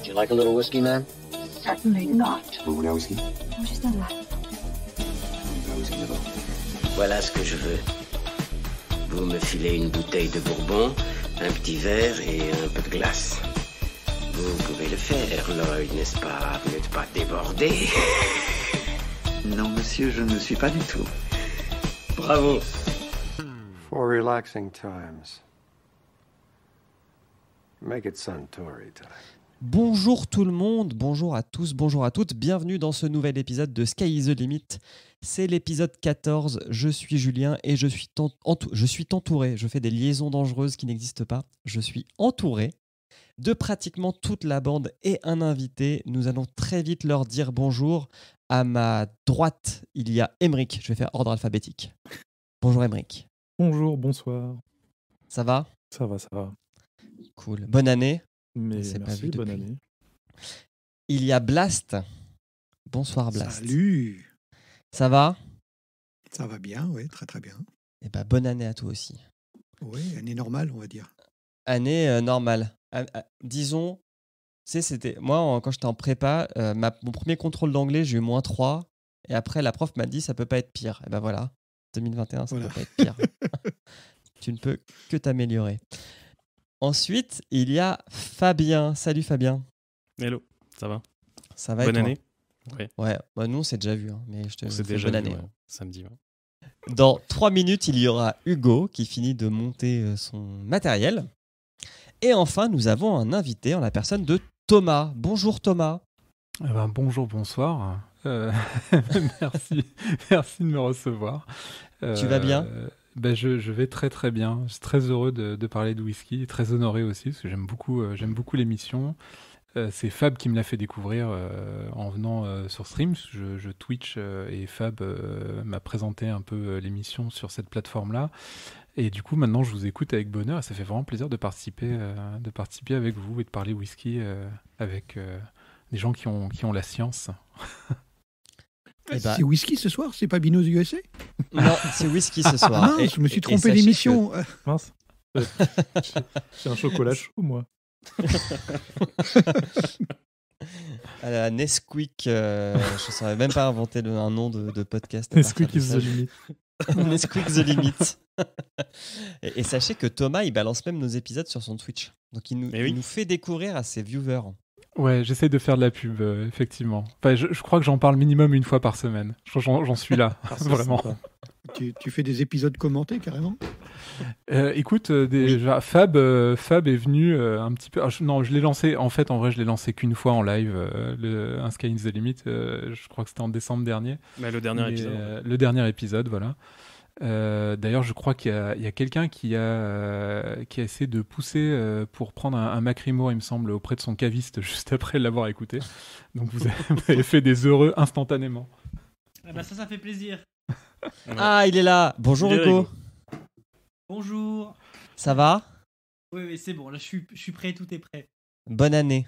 You like a little whiskey, man? Certainly not. Vous voulez un whisky? Non, juste un verre. Un whisky d'abord. Voilà ce que je veux. Vous me filez une bouteille de bourbon, un petit verre et un peu de glace. Vous pouvez le faire, Lloyd, n'est-ce pas? Vous n'êtes pas débordé. Non, monsieur, je ne le suis pas du tout. Bravo. For relaxing times. Make it Suntory time. Bonjour tout le monde, bonjour à tous, bonjour à toutes, bienvenue dans ce nouvel épisode de Sky is the Limit. C'est l'épisode 14, je suis Julien et je suis entouré, je fais des liaisons dangereuses qui n'existent pas, je suis entouré de pratiquement toute la bande et un invité. Nous allons très vite leur dire bonjour. À ma droite, il y a Aymeric, je vais faire ordre alphabétique. Bonjour Aymeric. Bonjour, bonsoir. Ça va ? Ça va, ça va. Cool. Bonne année. Mais C'est pas merci, vu bonne depuis. année. Il y a Blast. Bonsoir Blast. Salut. Ça va ? Ça va bien, oui, très très bien. Eh ben, bonne année à toi aussi. Oui, année normale, on va dire. Année normale. Disons, tu sais, c'était moi quand j'étais en prépa, mon premier contrôle d'anglais, j'ai eu -3. Et après, la prof m'a dit ça peut pas être pire. Et ben voilà, 2021, ça Voilà. peut pas être pire. Tu ne peux que t'améliorer. Ensuite, il y a Fabien. Salut Fabien. Hello, ça va? Ça va et Bonne toi ? année? Ouais, Ouais, bah, nous on s'est déjà vu, hein, mais je te on s'est fais déjà bonne vu, année. ouais, samedi. Ouais. Dans 3 minutes, il y aura Hugo qui finit de monter son matériel. Et enfin, nous avons un invité en la personne de Thomas. Bonjour Thomas. Bonjour, bonsoir. Merci de me recevoir. Tu vas bien? Je vais très très bien. Je suis très heureux de parler de whisky, et très honoré aussi, parce que j'aime beaucoup l'émission. C'est Fab qui me l'a fait découvrir en venant sur Stream. Je Twitch et Fab m'a présenté un peu l'émission sur cette plateforme-là. Et du coup, maintenant, je vous écoute avec bonheur. Et ça fait vraiment plaisir de participer avec vous et de parler whisky avec des gens qui ont la science. Eh ben- C'est whisky ce soir, c'est pas Binous USA? Non, c'est whisky ce soir. Ah mince, je me suis trompé d'émission. Mince. C'est un chocolat chaud, moi. À la Nesquik, je ne saurais même pas inventer un nom de podcast. Nesquik is the limit. Nesquik the limit. Et sachez que Thomas, il balance même nos épisodes sur son Twitch. Donc il nous fait découvrir à ses viewers. Ouais, j'essaie de faire de la pub, effectivement. Enfin, je crois que j'en parle minimum une fois par semaine. J'en suis là, vraiment. Tu fais des épisodes commentés carrément? Écoute, déjà, Fab est venu un petit peu. Non, je l'ai lancé. En vrai, je l'ai lancé qu'une fois en live. Un Sky in the Limit. Je crois que c'était en décembre dernier. Mais le dernier épisode. Le dernier épisode, voilà. D'ailleurs, je crois qu'il y a quelqu'un qui a essayé de pousser pour prendre un Macrimo, il me semble, auprès de son caviste juste après l'avoir écouté. Donc vous avez fait des heureux instantanément. Ah bah ça fait plaisir. Ah, il est là. Bonjour Hugo. Bonjour. Ça va ? Oui, c'est bon, là je suis prêt, tout est prêt. Bonne année.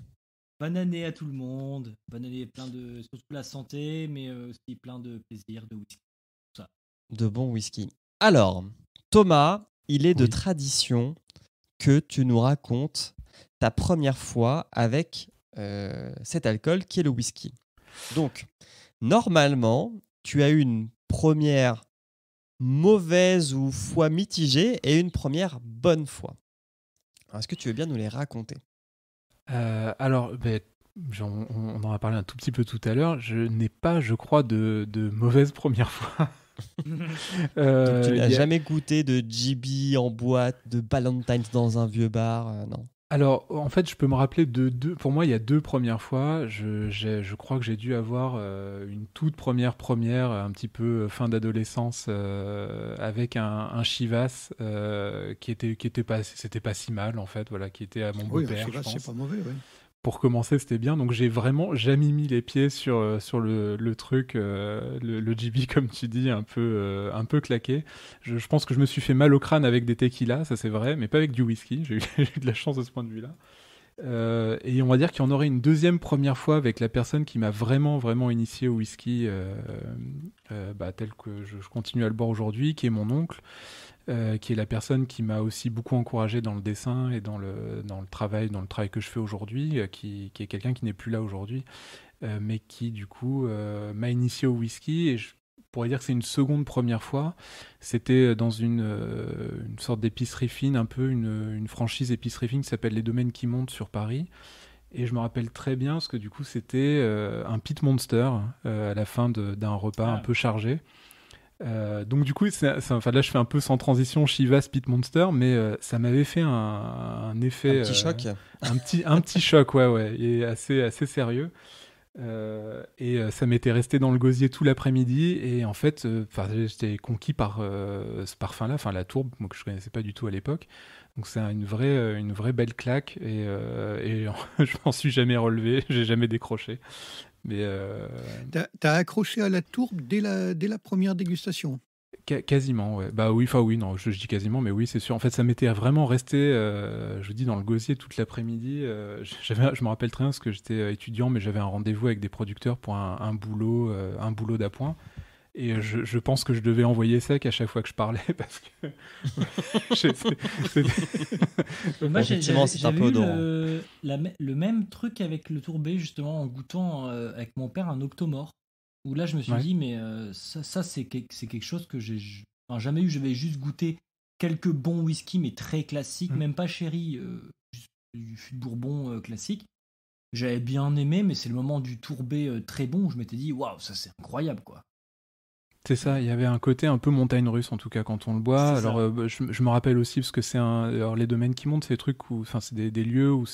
Bonne année à tout le monde. Bonne année, surtout la santé, mais aussi plein de plaisir, de whisky. De bon whisky. Alors, Thomas, il est de Oui. tradition que tu nous racontes ta première fois avec cet alcool qui est le whisky. Donc, normalement, tu as eu une première mauvaise ou fois mitigée et une première bonne fois. Alors, est-ce que tu veux bien nous les raconter ? Alors, on en a parlé un tout petit peu tout à l'heure. Je n'ai pas, je crois, de mauvaise première fois. Donc, tu n'as jamais goûté de GB en boîte, de Ballantines dans un vieux bar, non. Alors, en fait, je peux me rappeler de deux. Pour moi, il y a 2 premières fois. Je crois que j'ai dû avoir une toute première, un petit peu fin d'adolescence, avec un Chivas qui était pas, c'était pas si mal en fait, voilà, qui était à mon Oui, beau-père. je sais pas, c'est pas mauvais, oui. Pour commencer, c'était bien. Donc, j'ai vraiment jamais mis les pieds sur le truc, le GB, comme tu dis, un peu claqué. Je pense que je me suis fait mal au crâne avec des tequilas, ça c'est vrai, mais pas avec du whisky. J'ai eu de la chance de ce point de vue-là. Et on va dire qu'il y en aurait une deuxième première fois avec la personne qui m'a vraiment, vraiment initié au whisky, tel que je continue à le boire aujourd'hui, qui est mon oncle. qui est la personne qui m'a aussi beaucoup encouragé dans le dessin et dans le travail que je fais aujourd'hui, qui est quelqu'un qui n'est plus là aujourd'hui, mais qui du coup m'a initié au whisky, et je pourrais dire que c'est une seconde première fois. C'était dans une sorte d'épicerie fine, un peu une franchise épicerie fine qui s'appelle Les Domaines qui montent sur Paris. Et je me rappelle très bien parce que du coup c'était un Pit Monster à la fin d'un repas un peu chargé. Donc du coup, enfin, là je fais un peu sans transition Chivas Pit Monster, mais ça m'avait fait un effet... Un petit choc. Un petit choc, ouais, et assez sérieux. Et ça m'était resté dans le gosier tout l'après-midi, et en fait j'étais conquis par ce parfum-là, enfin la tourbe, moi, que je connaissais pas du tout à l'époque. Donc c'est une vraie belle claque, et je m'en suis jamais relevé, j'ai jamais décroché. Mais t'as accroché à la tourbe dès la première dégustation. Quasiment, ouais. Bah oui, non, je dis quasiment, mais oui, c'est sûr. En fait, ça m'était vraiment resté, je vous dis, dans le gosier toute l'après-midi. Je me rappelle très bien parce que j'étais étudiant, mais j'avais un rendez-vous avec des producteurs pour un boulot d'appoint. Et je pense que je devais envoyer sec à chaque fois que je parlais, parce que moi, Effectivement, c'est un peu odorant. le même truc avec le tourbé, justement, en goûtant avec mon père un octomore, où là je me suis dit, mais ça c'est quelque chose que j'ai jamais eu. J'avais juste goûté quelques bons whisky, mais très classiques, même pas sherry, juste du fût de Bourbon classique. J'avais bien aimé, mais c'est le moment du tourbé très bon où je m'étais dit, waouh, ça c'est incroyable, quoi. C'est ça, il y avait un côté un peu montagne russe en tout cas quand on le boit. Alors je me rappelle aussi parce que alors les domaines qui montent, c'est des trucs où, enfin c'est des lieux où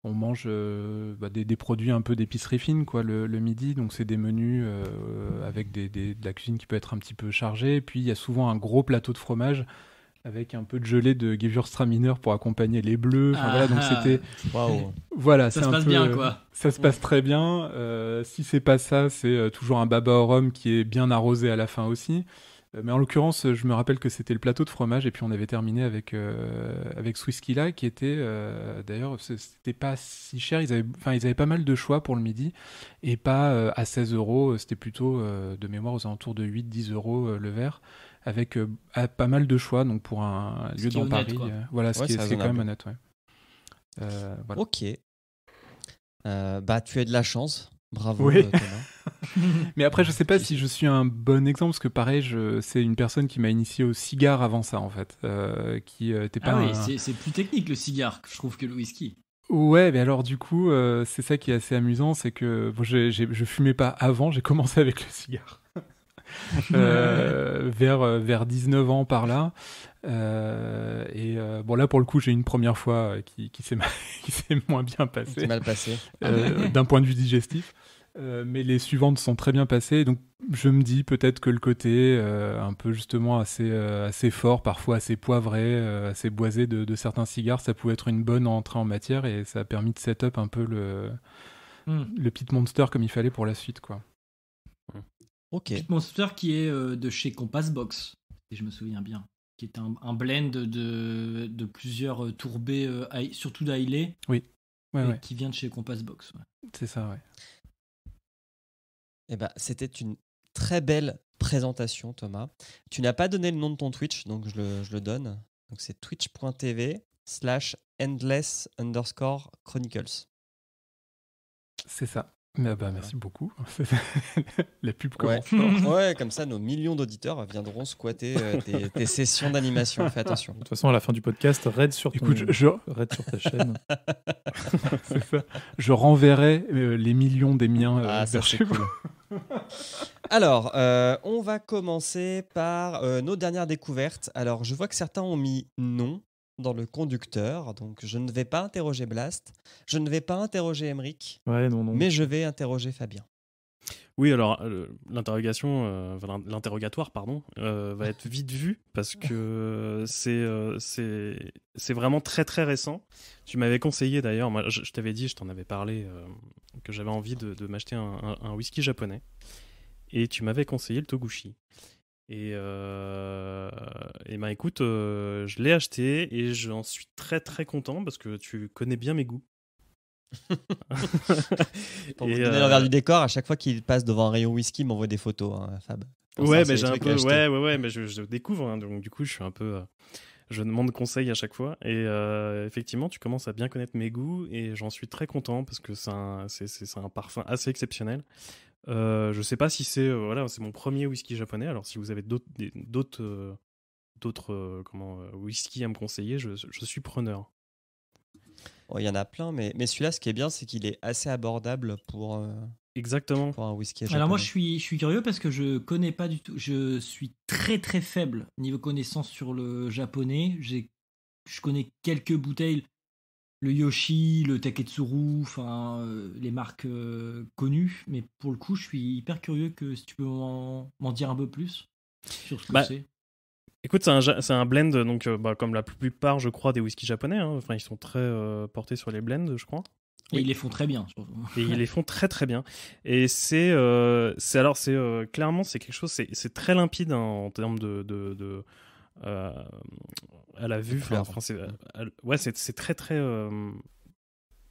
on mange des produits un peu d'épicerie fine, quoi, le midi. Donc c'est des menus avec de la cuisine qui peut être un petit peu chargée. Et puis il y a souvent un gros plateau de fromage avec un peu de gelée de Gewürztraminer pour accompagner les bleus. Enfin, voilà, donc c'était... Waouh. Voilà, ça se passe bien, quoi. Ça se passe très bien. Si c'est pas ça, c'est toujours un baba au rhum qui est bien arrosé à la fin aussi. Mais en l'occurrence, je me rappelle que c'était le plateau de fromage, et puis on avait terminé avec ce whisky-là, qui était... d'ailleurs, c'était pas si cher. Ils avaient pas mal de choix pour le midi, et pas à 16 €. C'était plutôt, de mémoire, aux alentours de 8-10 € le verre, avec pas mal de choix, donc pour un lieu dans honnête, Paris. quoi. Voilà, ce qui est quand raisonnable. même honnête, ouais. Voilà. Ok. Tu as de la chance. Bravo, Oui. Thomas. Mais après, je sais pas si je suis un bon exemple, parce que pareil, c'est une personne qui m'a initié au cigare avant ça, en fait, qui était pas. C'est plus technique le cigare, je trouve, que le whisky. Ouais, mais alors du coup, c'est ça qui est assez amusant, c'est que je fumais pas avant, j'ai commencé avec le cigare. Vers 19 ans par là. Bon, là pour le coup j'ai eu une première fois qui s'est moins bien passée. C'est mal passé. D'un point de vue digestif. Mais les suivantes sont très bien passées. Donc je me dis peut-être que le côté un peu justement assez fort, parfois assez poivré, assez boisé de certains cigares, ça pouvait être une bonne entrée en matière, et ça a permis de set up un peu le Pit Monster comme il fallait pour la suite, quoi. Ok. Pit Monster qui est de chez Compass Box, si je me souviens bien, qui est un blend de plusieurs tourbés, surtout d'Ailey, Oui. Ouais. qui vient de chez Compass Box. Ouais. C'est ça, ouais. Eh ben, c'était une très belle présentation, Thomas. Tu n'as pas donné le nom de ton Twitch, donc je le donne. Donc c'est twitch.tv/endless_chronicles. C'est ça. Merci beaucoup. La pub Ouais. commence. Ouais, comme ça, nos millions d'auditeurs viendront squatter tes sessions d'animation. Fais attention. De toute façon, à la fin du podcast, raid sur ta chaîne. C'est ça. Je renverrai les millions des miens ça vers c'est chez vous. cool. Alors, on va commencer par nos dernières découvertes. Alors, je vois que certains ont mis non dans le conducteur, donc je ne vais pas interroger Blast, je ne vais pas interroger Emric, non. mais je vais interroger Fabien. Oui, alors l'interrogatoire, va être vite vu, parce que c'est vraiment très très récent. Tu m'avais conseillé d'ailleurs, moi je t'avais dit, je t'en avais parlé, que j'avais envie de m'acheter un whisky japonais, et tu m'avais conseillé le Toguchi. Et écoute, je l'ai acheté et j'en suis très très content parce que tu connais bien mes goûts. Pour vous donner l'envers du décor, à chaque fois qu'il passe devant un rayon whisky, il m'envoie des photos, Fab. Ouais, mais j'ai un peu. Ouais, mais je découvre, hein, donc du coup, je suis un peu. Je demande conseil à chaque fois. Et effectivement, tu commences à bien connaître mes goûts et j'en suis très content parce que c'est un parfum assez exceptionnel. Je sais pas si c'est c'est mon premier whisky japonais. Alors si vous avez d'autres whisky à me conseiller, je suis preneur. Il y en a plein, mais celui-là, ce qui est bien, c'est qu'il est assez abordable pour. Exactement. Pour un whisky japonais. Alors moi, je suis curieux parce que je connais pas du tout. Je suis très très faible niveau connaissance sur le japonais. Je connais quelques bouteilles, le Yoshi, le Taketsuru, les marques connues. Mais pour le coup, je suis hyper curieux si tu peux m'en dire un peu plus sur ce que c'est. Écoute, c'est un blend, donc comme la plupart, je crois, des whiskies japonais. Hein. Enfin, ils sont très portés sur les blends, je crois. Et ils les font très bien. Et ils les font très très bien. Et clairement, c'est quelque chose, c'est très limpide hein, en termes de à la vue. C'est très très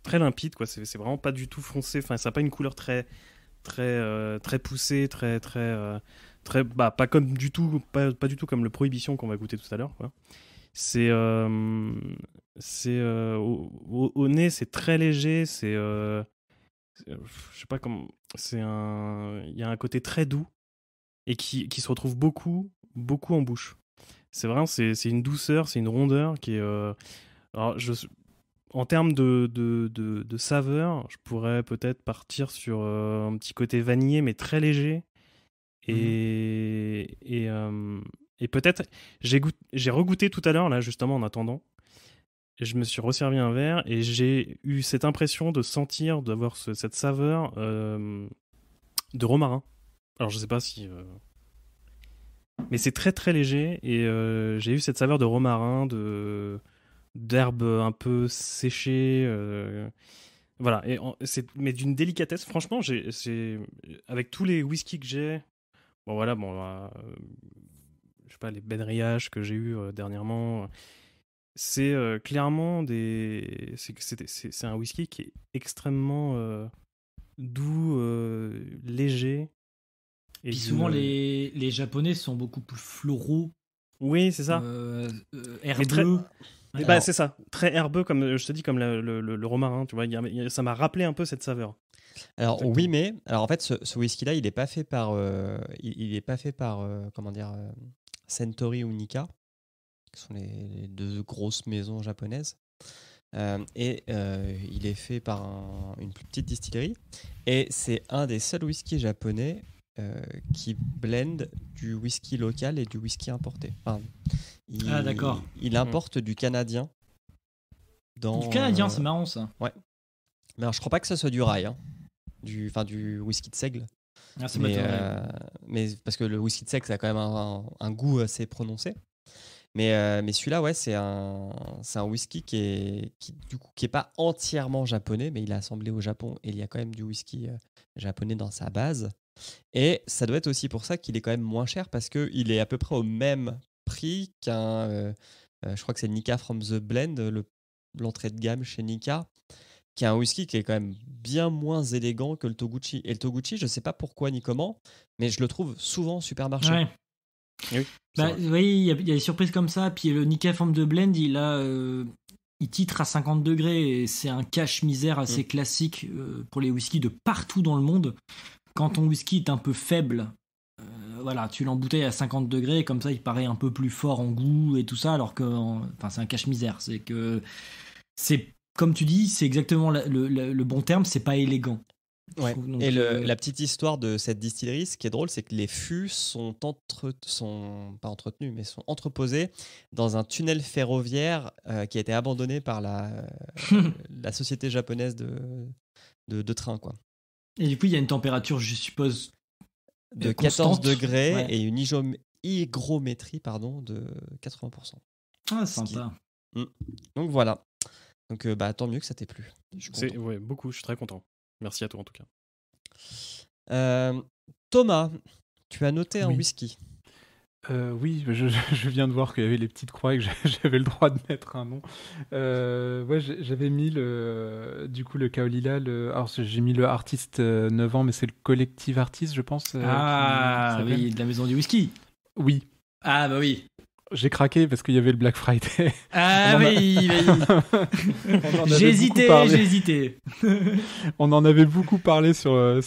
très limpide quoi. C'est vraiment pas du tout foncé. Enfin, ça n'a pas une couleur très très très poussée, très très très pas comme du tout, pas du tout comme le Prohibition qu'on va goûter tout à l'heure quoi. C'est au nez, c'est très léger, je sais pas comment, il y a un côté très doux et qui se retrouve beaucoup en bouche. C'est vraiment, c'est une douceur, c'est une rondeur qui est. Alors en termes de saveur, je pourrais peut-être partir sur un petit côté vanillé, mais très léger. Et peut-être, j'ai regoûté tout à l'heure, là, justement, en attendant. Et je me suis resservi un verre et j'ai eu cette impression d'avoir cette saveur de romarin. Alors, je sais pas si... Mais c'est très, très léger et j'ai eu cette saveur de romarin, d'herbe un peu séchée. Voilà. Mais d'une délicatesse. Franchement, avec tous les whiskies que j'ai... je sais pas, les Benriach que j'ai eu dernièrement, c'est clairement c'est un whisky qui est extrêmement doux, léger. Et puis souvent les Japonais sont beaucoup plus floraux. Oui, c'est ça. Herbeux. C'est ça, très herbeux comme je te dis, comme le romarin. Tu vois, ça m'a rappelé un peu cette saveur. Alors exactement. Oui, mais alors en fait, ce whisky-là, il n'est pas fait par, comment dire, Suntory ou Nikka, qui sont les deux grosses maisons japonaises. Il est fait par une plus petite distillerie. Et c'est un des seuls whiskies japonais qui blend du whisky local et du whisky importé. Enfin, d'accord. Il importe du canadien. Du canadien, c'est marrant ça. Ouais. Mais alors, je crois pas que ça soit du rye, hein. Du whisky de seigle. Ah, mais parce que le whisky de seigle, ça a quand même un goût assez prononcé. Mais celui-là, ouais, c'est un whisky qui est pas entièrement japonais, mais il est assemblé au Japon et il y a quand même du whisky japonais dans sa base. Et ça doit être aussi pour ça qu'il est quand même moins cher parce qu'il est à peu près au même prix qu'un, je crois que c'est Nikka From The Blend, l'entrée de gamme chez Nikka, qui est un whisky qui est quand même bien moins élégant que le Toguchi. Et le Toguchi, je ne sais pas pourquoi ni comment, mais je le trouve souvent au supermarché. Ouais. Oui, il y a des surprises comme ça. Puis le Nikka From The Blend, il titre à 50 degrés et c'est un cache-misère assez classique pour les whiskies de partout dans le monde. Quand ton whisky est un peu faible, tu l'embouteilles à 50 degrés, comme ça il paraît un peu plus fort en goût et tout ça, alors que c'est un cache-misère. C'est comme tu dis, c'est exactement le bon terme, c'est pas élégant. Ouais. Donc, et la petite histoire de cette distillerie, ce qui est drôle, c'est que les fûts sont pas entretenus, mais sont entreposés dans un tunnel ferroviaire qui a été abandonné par la société japonaise de train, quoi. Et du coup, il y a une température, je suppose, de 14 degrés et une hygrométrie de 80%. Ah, sympa. Donc voilà. Donc tant mieux que ça t'ait plu. Ouais, beaucoup, je suis très content. Merci à toi en tout cas. Thomas, tu as noté un whisky. Oui, je viens de voir qu'il y avait les petites croix et que j'avais le droit de mettre un nom. Ouais, j'avais mis du coup le Kaolila. Alors j'ai mis le artiste 9 ans, mais c'est le collectif artiste, je pense. Oui, de la maison du whisky. Oui. Ah bah oui. J'ai craqué parce qu'il y avait le Black Friday. Ah oui. J'ai hésité. On en avait beaucoup parlé sur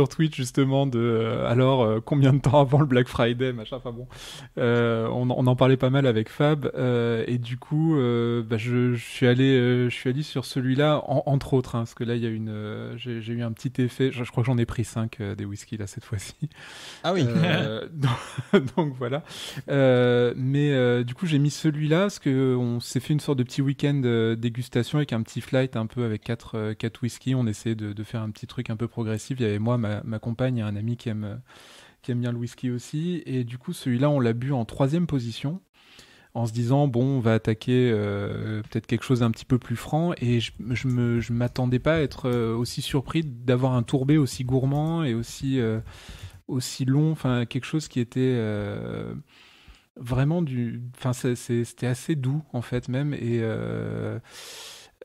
Twitch justement de combien de temps avant le Black Friday, machin. Enfin bon, on en parlait pas mal avec Fab et du coup, je suis allé sur celui-là entre autres, hein, parce que là il y a j'ai eu un petit effet. Je crois que j'en ai pris 5 des whisky là cette fois-ci. Ah oui. Donc voilà. Mais du coup, j'ai mis celui-là parce qu'on s'est fait une sorte de petit week-end dégustation avec un petit flight un peu avec 4 whisky. On essayait de faire un petit truc un peu progressif. Il y avait moi, ma compagne et un ami qui aime bien le whisky aussi. Et du coup, celui-là, on l'a bu en 3e position en se disant, bon, on va attaquer peut-être quelque chose d'un petit peu plus franc. Et je m'attendais pas à être aussi surpris d'avoir un tourbé aussi gourmand et aussi long. Enfin, quelque chose qui était... vraiment c'était assez doux en fait même et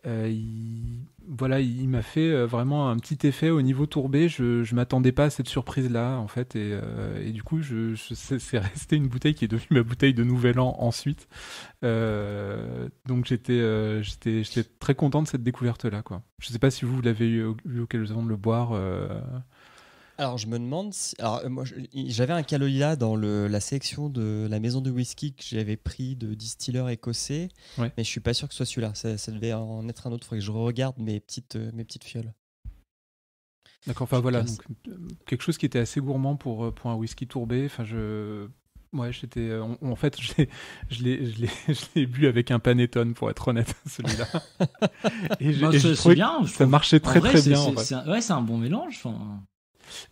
il m'a fait vraiment un petit effet au niveau tourbé. Je m'attendais pas à cette surprise là en fait et du coup c'est resté une bouteille qui est devenue ma bouteille de Nouvel An ensuite, donc j'étais très content de cette découverte là quoi. Je sais pas si vous l'avez eu l'occasion de le boire. Alors, je me demande si... Alors, moi, j'avais un Kaolila dans la sélection de la maison de whisky que j'avais pris de distilleur écossais, mais je suis pas sûr que ce soit celui-là. Ça devait en être un autre. Il faudrait que je regarde mes petites fioles. D'accord, enfin voilà, donc, quelque chose qui était assez gourmand pour un whisky tourbé. Enfin, j'étais... En fait, je l'ai bu avec un panettone, pour être honnête, celui-là. C'est bien. Ça marchait très bien. C'est un bon mélange.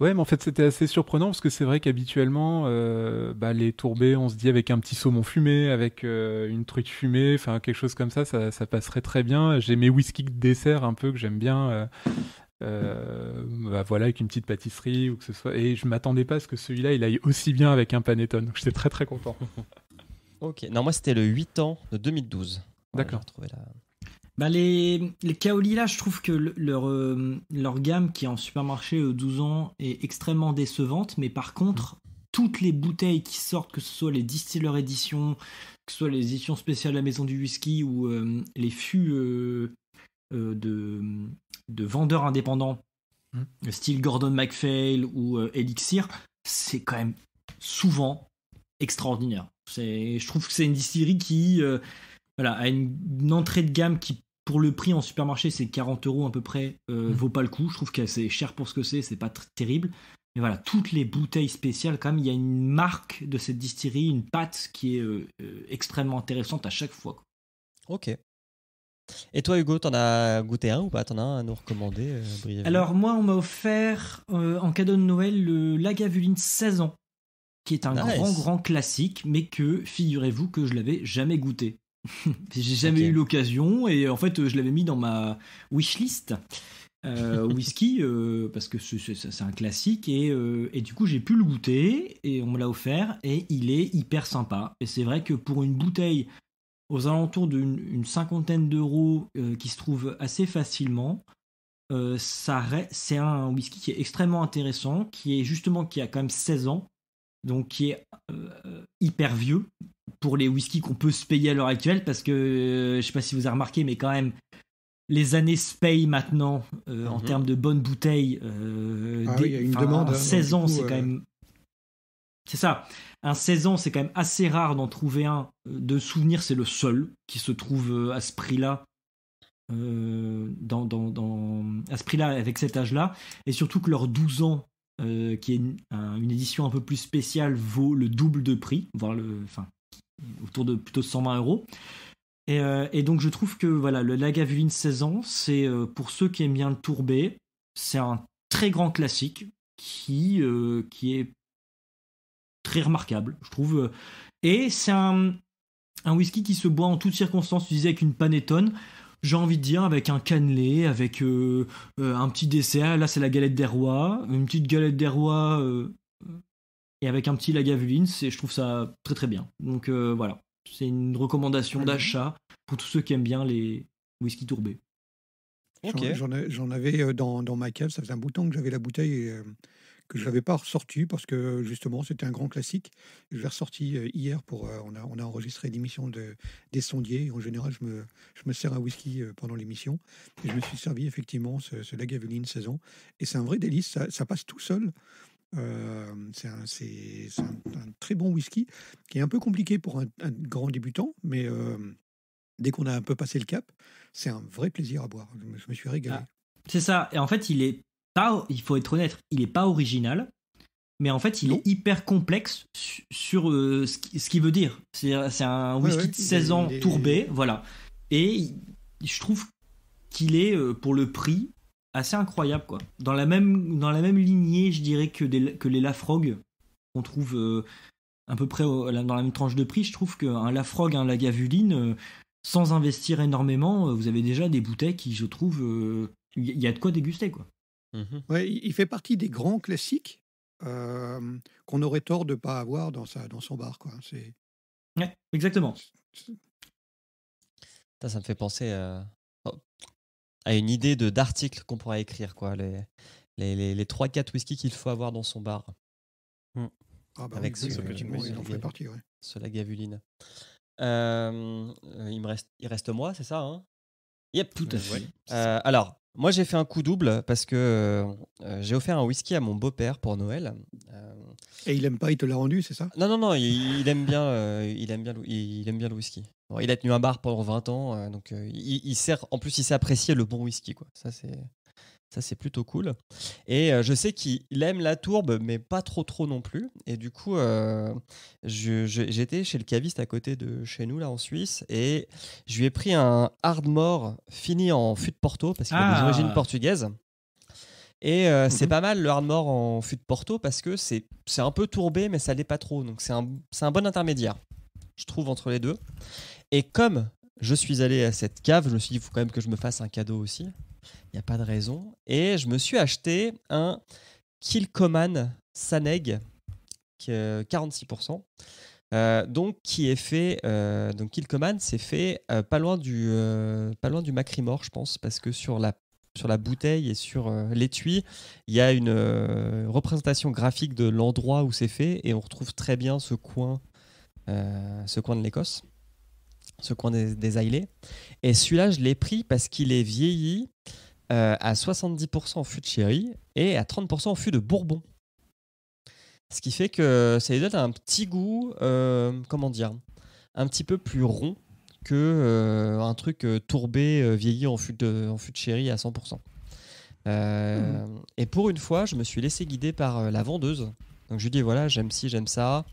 Ouais, mais en fait, c'était assez surprenant parce que c'est vrai qu'habituellement, les tourbés, on se dit avec un petit saumon fumé, avec une truite fumée, enfin quelque chose comme ça passerait très bien. J'ai mes whisky de dessert un peu que j'aime bien, voilà, avec une petite pâtisserie ou que ce soit. Et je m'attendais pas à ce que celui-là, il aille aussi bien avec un panettone. Donc j'étais très très content. Ok, non, moi c'était le 8 ans de 2012. D'accord. Les Kaolila, je trouve que leur gamme qui est en supermarché 12 ans est extrêmement décevante, mais par contre, toutes les bouteilles qui sortent, que ce soit les Distiller Edition, que ce soit les éditions spéciales de la Maison du Whisky ou les fûts de vendeurs indépendants, style Gordon MacPhail ou Elixir, c'est quand même souvent extraordinaire. Je trouve que c'est une distillerie qui a une entrée de gamme qui, pour le prix en supermarché, c'est 40 € à peu près, vaut pas le coup. Je trouve que c'est cher pour ce que c'est pas terrible. Mais voilà, toutes les bouteilles spéciales, quand même, il y a une marque de cette distillerie, une patte qui est extrêmement intéressante à chaque fois. Ok. Et toi, Hugo, t'en as goûté un ou pas? T'en as un à nous recommander brièvement? Alors, moi, on m'a offert en cadeau de Noël le Lagavulin 16 ans, qui est un grand classique, mais que, figurez-vous, que je l'avais jamais goûté. J'ai jamais eu l'occasion et en fait je l'avais mis dans ma wishlist whisky parce que c'est un classique et du coup j'ai pu le goûter et on me l'a offert et il est hyper sympa. Et c'est vrai que pour une bouteille aux alentours d'une 50aine d'euros qui se trouve assez facilement, c'est un whisky qui est extrêmement intéressant, qui a quand même 16 ans, donc qui est hyper vieux pour les whiskies qu'on peut se payer à l'heure actuelle, parce que je sais pas si vous avez remarqué, mais quand même les années se payent maintenant en termes de bonnes bouteilles. Il y a une demande. 16 ans, c'est quand même... C'est ça. Un 16 ans, c'est quand même assez rare d'en trouver un. De souvenir, c'est le seul qui se trouve à ce prix-là. À ce prix-là, avec cet âge-là. Et surtout que leur 12 ans, qui est une édition un peu plus spéciale, vaut le double de prix, voire autour de plutôt 120 €. Et donc je trouve que voilà, le Lagavulin 16 ans, c'est pour ceux qui aiment bien le tourbé, c'est un très grand classique qui est très remarquable, je trouve. Et c'est un whisky qui se boit en toutes circonstances. Tu disais avec une panettone, j'ai envie de dire avec un cannelé, avec un petit dessert. Là, c'est la galette des rois, une petite galette des rois et avec un petit Lagavulin, je trouve ça très très bien. Donc voilà, c'est une recommandation d'achat pour tous ceux qui aiment bien les whisky tourbés. Ok. J'en avais dans ma cave, ça faisait un bout de temps que j'avais la bouteille et que je ne l'avais pas ressortie parce que justement c'était un grand classique. Je l'ai ressorti hier on a enregistré l'émission des sondiers. Et en général, je me sers un whisky pendant l'émission et je me suis servi effectivement ce Lagavulin 16 ans et c'est un vrai délice, ça passe tout seul. C'est un très bon whisky qui est un peu compliqué pour un grand débutant, mais dès qu'on a un peu passé le cap, c'est un vrai plaisir à boire. Je me suis régalé. Ah, c'est ça. Et en fait, il faut être honnête, il est pas original, mais en fait, il est hyper complexe sur ce qu'il veut dire. C'est un whisky de 16 ans tourbé, voilà. Et je trouve qu'il est, pour le prix, assez incroyable, quoi. Dans la même lignée, je dirais, que les Lafrogue, qu'on trouve à peu près dans la même tranche de prix. Je trouve qu'un Lafrogue, un Lagavulin, sans investir énormément, vous avez déjà des bouteilles qui, je trouve, il y a de quoi déguster, quoi. Ouais, il fait partie des grands classiques qu'on aurait tort de ne pas avoir dans son bar, quoi. Ouais, exactement. Ça me fait penser à une idée d'article qu'on pourrait écrire, quoi. Les 3-4 whisky qu'il faut avoir dans son bar. Avec ce Lagavulin. Il reste moi, c'est ça, hein? Yep, tout à fait. Alors, moi j'ai fait un coup double parce que j'ai offert un whisky à mon beau-père pour Noël. Et il aime pas, il te l'a rendu, c'est ça? Non, il aime bien, il aime bien le whisky. Bon, il a tenu un bar pendant 20 ans, donc il sait apprécier le bon whisky, quoi. Ça c'est plutôt cool. Et je sais qu'il aime la tourbe, mais pas trop non plus. Et du coup, j'étais chez le caviste à côté de chez nous, là, en Suisse, et je lui ai pris un Ardmore fini en fût de Porto, parce qu'il a des origines portugaises. Et c'est pas mal le Ardmore en fût de Porto, parce que c'est un peu tourbé, mais ça l'est pas trop. Donc c'est un bon intermédiaire, je trouve, entre les deux. Et comme je suis allé à cette cave, je me suis dit, il faut quand même que je me fasse un cadeau aussi. Il n'y a pas de raison. Et je me suis acheté un Kilchoman Saneg 46%. Donc qui est fait. Donc Kilchoman, c'est fait pas loin du Macrimore, je pense, parce que sur la bouteille et sur l'étui, il y a une représentation graphique de l'endroit où c'est fait, et on retrouve très bien ce coin de l'Écosse, ce coin des Islay. Et celui-là, je l'ai pris parce qu'il est vieilli à 70% en fût de sherry et à 30% en fût de bourbon. Ce qui fait que ça lui donne un petit goût, comment dire, un petit peu plus rond que un truc tourbé, vieilli en fût de sherry à 100%. Et pour une fois, je me suis laissé guider par la vendeuse. Donc je lui dis voilà, j'aime ci, j'aime ça.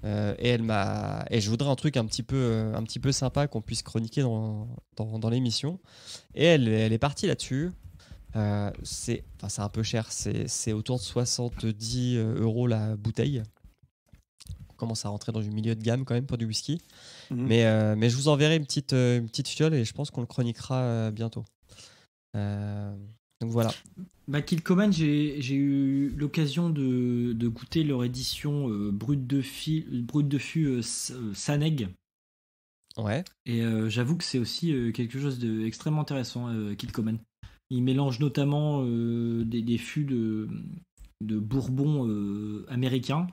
Et je voudrais un truc un petit peu sympa qu'on puisse chroniquer dans l'émission. Et elle est partie là-dessus. C'est un peu cher, c'est autour de 70 € la bouteille. On commence à rentrer dans du milieu de gamme quand même pour du whisky. Mais je vous enverrai une petite fiole et je pense qu'on le chroniquera bientôt. Donc voilà. Kilchoman, j'ai eu l'occasion de goûter leur édition brut de fût Saneg. Ouais. Et j'avoue que c'est aussi quelque chose d'extrêmement intéressant, Kilchoman. Il mélange notamment des fûts de bourbon américain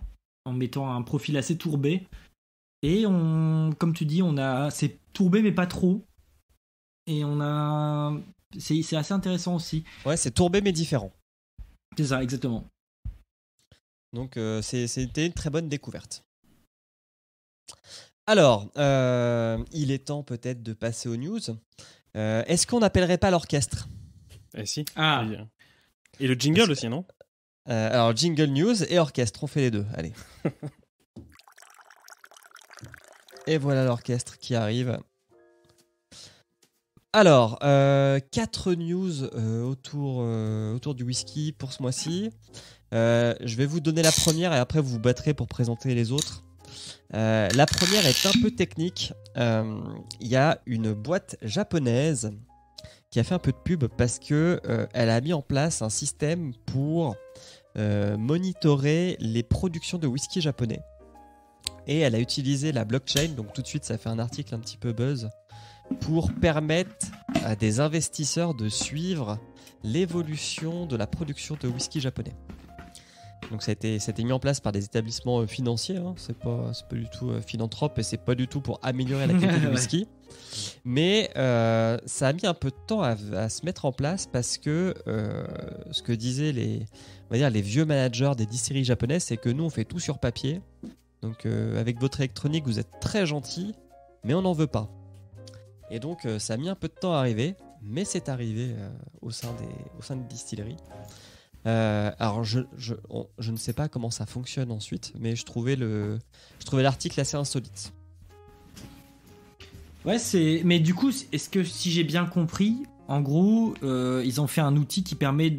en mettant un profil assez tourbé. Et comme tu dis, c'est tourbé mais pas trop. Et c'est assez intéressant aussi. Ouais, c'est tourbé mais différent. C'est ça, exactement. Donc c'était une très bonne découverte. Alors, il est temps peut-être de passer aux news. Est-ce qu'on n'appellerait pas l'orchestre ? Eh si. Ah. Et le jingle aussi, non ? Alors, jingle news et orchestre, on fait les deux. Allez. Et voilà l'orchestre qui arrive. Alors, 4 news autour du whisky pour ce mois-ci. Je vais vous donner la première et après vous vous battrez pour présenter les autres. La première est un peu technique. Il y a une boîte japonaise qui a fait un peu de pub parce que elle a mis en place un système pour monitorer les productions de whisky japonais. Et elle a utilisé la blockchain, donc tout de suite ça fait un article un petit peu buzz, pour permettre à des investisseurs de suivre l'évolution de la production de whisky japonais. Donc ça a été mis en place par des établissements financiers, hein. C'est pas du tout philanthrope et c'est pas du tout pour améliorer la qualité du whisky. Mais ça a mis un peu de temps à se mettre en place parce que ce que disaient les vieux managers des distilleries japonaises, c'est que nous on fait tout sur papier. Donc avec votre électronique vous êtes très gentil, mais on n'en veut pas. Et donc ça a mis un peu de temps à arriver, mais c'est arrivé au sein des distilleries. Alors je ne sais pas comment ça fonctionne ensuite, mais je trouvais l'article assez insolite. Ouais, mais du coup, est-ce que si j'ai bien compris, en gros, ils ont fait un outil qui permet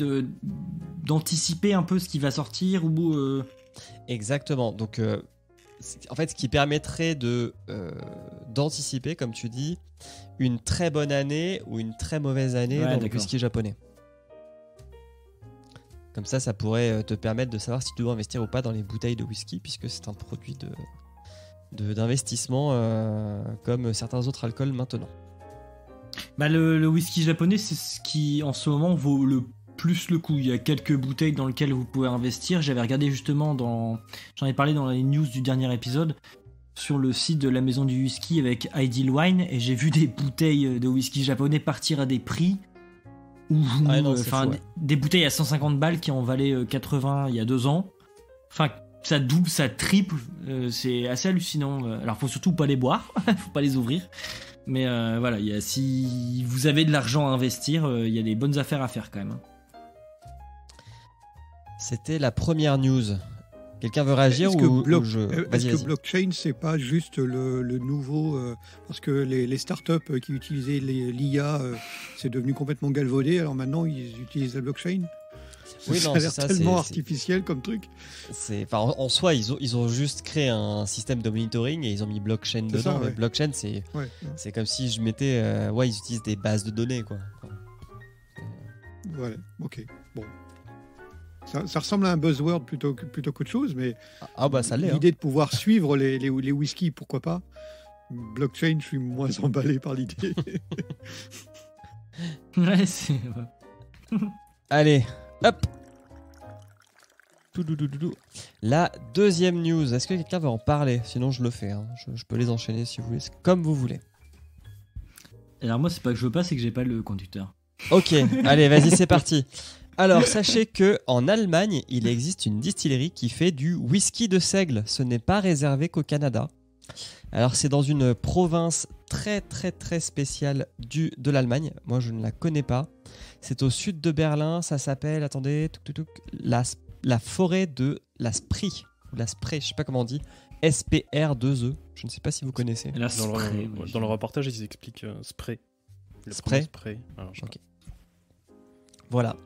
d'anticiper un peu ce qui va sortir ou Exactement. Donc en fait, ce qui permettrait d'anticiper, comme tu dis, une très bonne année ou une très mauvaise année dans le whisky japonais. Comme ça pourrait te permettre de savoir si tu dois investir ou pas dans les bouteilles de whisky, puisque c'est un produit d'investissement comme certains autres alcools maintenant. Bah le whisky japonais, c'est ce qui en ce moment vaut le plus le coup. Il y a quelques bouteilles dans lesquelles vous pouvez investir. J'avais regardé justement j'en ai parlé dans les news du dernier épisode sur le site de la maison du whisky avec Ideal Wine, et j'ai vu des bouteilles de whisky japonais partir à des prix des bouteilles à 150 balles qui en valaient 80 il y a 2 ans. Enfin, ça double, ça triple. C'est assez hallucinant. Alors, faut surtout pas les boire, faut pas les ouvrir. Mais voilà, si vous avez de l'argent à investir, il y a des bonnes affaires à faire quand même. C'était la première news. Quelqu'un veut réagir Est-ce que blockchain, c'est pas juste le nouveau parce que les startups qui utilisaient l'IA, c'est devenu complètement galvaudé. Alors maintenant, ils utilisent la blockchain. Oui, ça a l'air tellement artificiel comme truc. En soi, ils ont juste créé un système de monitoring et ils ont mis blockchain dedans. Ça, ouais. Blockchain, c'est comme si je mettais... ils utilisent des bases de données, quoi. Voilà, ok. Bon. Ça ressemble à un buzzword plutôt qu'autre chose, mais ça l'est, l'idée de pouvoir suivre les whiskies, pourquoi pas. Blockchain, je suis moins emballé par l'idée. Ouais, c'est... Allez, hop. La deuxième news, est-ce que quelqu'un veut en parler? Sinon je le fais, hein. Je peux les enchaîner si vous voulez, comme vous voulez. Alors moi, c'est pas que je veux pas, c'est que j'ai pas le conducteur. Ok, allez, vas-y, c'est parti. Alors, sachez que en Allemagne, il existe une distillerie qui fait du whisky de seigle. Ce n'est pas réservé qu'au Canada. Alors, c'est dans une province très très très spéciale de l'Allemagne. Moi, je ne la connais pas. C'est au sud de Berlin. Ça s'appelle, attendez, la forêt de la Spree. La Spree, je sais pas comment on dit. SPR2E. Je ne sais pas si vous connaissez. Dans le reportage, ils expliquent spray. Spray. Alors, ok. Voilà.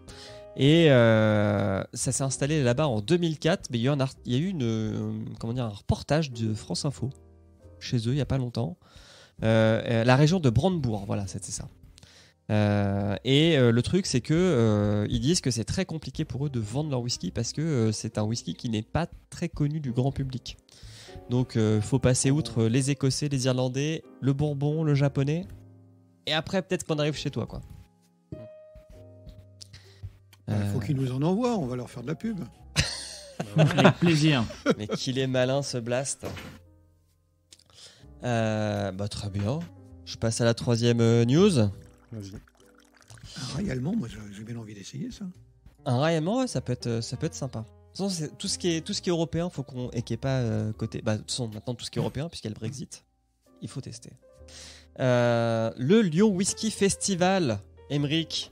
Et ça s'est installé là-bas en 2004, mais il y a eu un reportage de France Info chez eux il n'y a pas longtemps. La région de Brandebourg, voilà, c'était ça. Le truc, c'est que ils disent que c'est très compliqué pour eux de vendre leur whisky parce que c'est un whisky qui n'est pas très connu du grand public. Donc, faut passer outre les Écossais, les Irlandais, le Bourbon, le Japonais, et après peut-être qu'on arrive chez toi, quoi. Il faut qu'ils nous en envoient, on va leur faire de la pub. Avec plaisir. Mais qu'il est malin, ce Blast. Très bien. Je passe à la troisième news. Vas-y. Un rail allemand, moi j'ai bien envie d'essayer ça. Un rail allemand, ouais, ça peut être sympa. De toute façon, tout ce qui est européen, faut et qui est pas côté. De toute façon, maintenant tout ce qui est européen, puisqu'il y a le Brexit, il faut tester. Le Lyon Whisky Festival, Emric.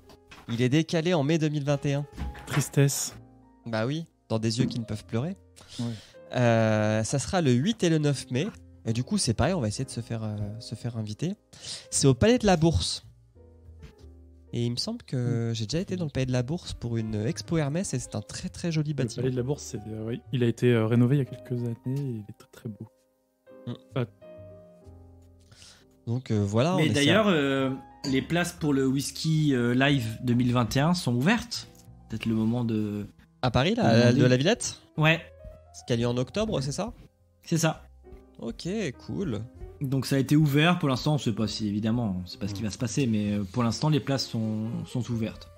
Il est décalé en mai 2021. Tristesse. Bah oui, dans des yeux qui ne peuvent pleurer. Ouais. Ça sera le 8 et le 9 mai. Et du coup, c'est pareil, on va essayer de se faire inviter. C'est au Palais de la Bourse. Et il me semble que j'ai déjà été dans le Palais de la Bourse pour une expo Hermès et c'est un très très joli bâtiment. Le Palais de la Bourse, oui. Il a été rénové il y a quelques années et il est très très beau. Donc voilà. Mais d'ailleurs, les places pour le Whisky Live 2021 sont ouvertes. Peut-être le moment de À Paris, là, de la Villette. Ouais. Ce qui a lieu en octobre, c'est ça? C'est ça. Ok, cool. Donc ça a été ouvert. Pour l'instant, on sait pas si, évidemment, on sait pas ce qui va se passer, mais pour l'instant, les places sont ouvertes.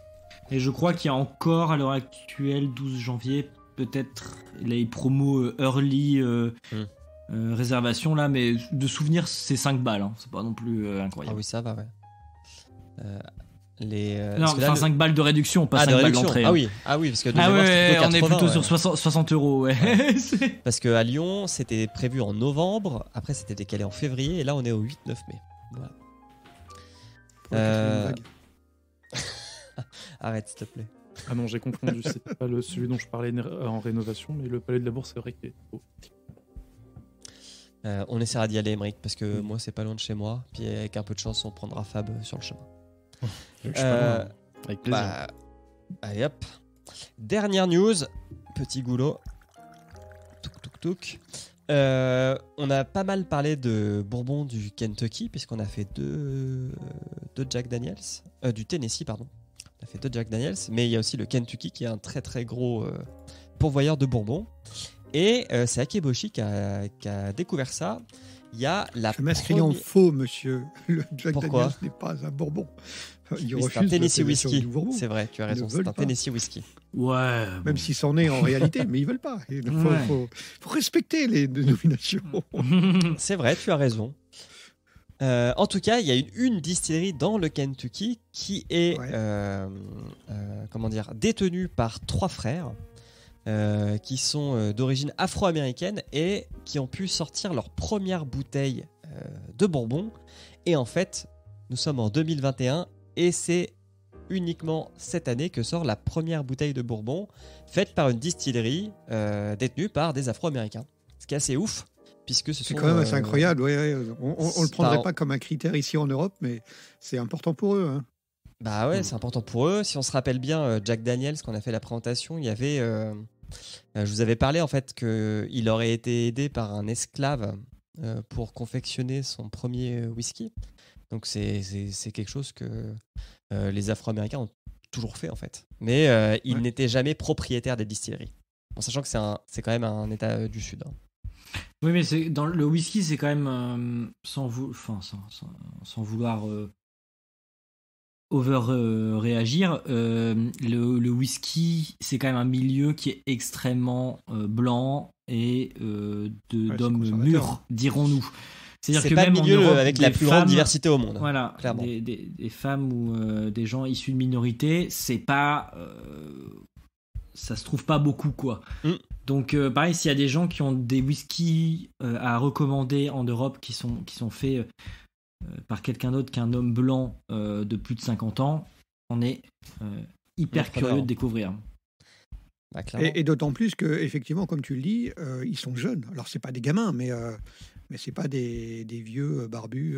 Et je crois qu'il y a encore, à l'heure actuelle, 12 janvier, peut-être les promos early réservation là, mais de souvenir, c'est 5 balles. Hein. C'est pas non plus incroyable. Ah oui, ça va, ouais. Non, enfin 5 balles de réduction, pas 5 balles d'entrée. Ah oui, parce que on est plutôt sur 60 euros. Ouais. Parce qu'à Lyon, c'était prévu en novembre, après c'était décalé en février, et là on est au 8-9 mai. Voilà. Arrête, s'il te plaît. Ah non, j'ai confondu, c'était pas celui dont je parlais en rénovation, mais le Palais de la Bourse, c'est vrai qu'il est beau. On essaiera d'y aller, Émeric, parce que moi c'est pas loin de chez moi, puis avec un peu de chance on prendra Fab sur le chemin. Avec plaisir. Allez hop. Dernière news, petit goulot. Touk. On a pas mal parlé de Bourbon du Kentucky, puisqu'on a fait deux Jack Daniels. Du Tennessee, pardon. On a fait 2 Jack Daniels, mais il y a aussi le Kentucky qui est un très très gros pourvoyeur de Bourbon. Et c'est Akeboshi qui a découvert ça. Il y a la Je m'inscris en faux, monsieur. Le Jack Pourquoi Daniels n'est pas un Bourbon. C'est un Tennessee Whisky. C'est vrai, tu as raison, c'est un Tennessee Whisky. Ouais. Même si c'en est en réalité, mais ils veulent pas. Il faut respecter les dénominations. C'est vrai, tu as raison. En tout cas, il y a une distillerie dans le Kentucky qui est détenue par 3 frères qui sont d'origine afro-américaine et qui ont pu sortir leur première bouteille de Bourbon. Et en fait, nous sommes en 2021 et c'est uniquement cette année que sort la première bouteille de Bourbon faite par une distillerie détenue par des afro-américains. Ce qui est assez ouf. C'est quand même assez incroyable. On le prendrait pas comme un critère ici en Europe, mais c'est important pour eux. Hein. Bah ouais, c'est important pour eux. Si on se rappelle bien, Jack Daniels, quand on a fait la présentation, il y avait, je vous avais parlé en fait qu'il aurait été aidé par un esclave pour confectionner son premier whisky. Donc c'est quelque chose que les Afro-Américains ont toujours fait en fait. Mais ils n'étaient jamais propriétaires des distilleries. En sachant que c'est quand même un état du Sud. Hein. Oui, mais dans le whisky, c'est quand même sans vouloir réagir. Le whisky, c'est quand même un milieu qui est extrêmement blanc et d'hommes mûrs, dirons-nous. C'est que pas même le milieu Europe, avec la plus grande diversité au monde. Voilà, des femmes ou des gens issus de minorités, c'est pas. Ça se trouve pas beaucoup, quoi. Donc, pareil, s'il y a des gens qui ont des whiskies à recommander en Europe qui sont faits par quelqu'un d'autre qu'un homme blanc de plus de 50 ans, on est hyper curieux de découvrir. Bah, et d'autant plus que, effectivement, comme tu le dis, ils sont jeunes. Alors, c'est pas des gamins, mais c'est pas des vieux barbus.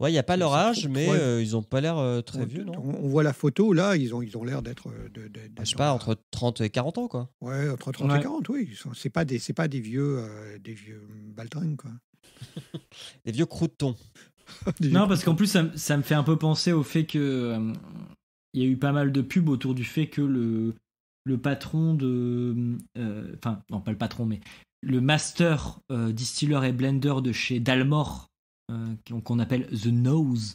Ouais, il n'y a pas leur âge, mais ils n'ont pas l'air très vieux, non? On voit la photo, là, ils ont l'air d'être... je sais pas, entre 30 et 40 ans, quoi. Ouais, entre 30 et 40, oui. C'est pas des vieux baltringues, quoi. Des vieux croutons. Non, parce qu'en plus, ça me fait un peu penser au fait que il y a eu pas mal de pubs autour du fait que le patron de... Enfin, non, pas le patron, mais le master distiller et blender de chez Dalmor, qu'on appelle The Nose,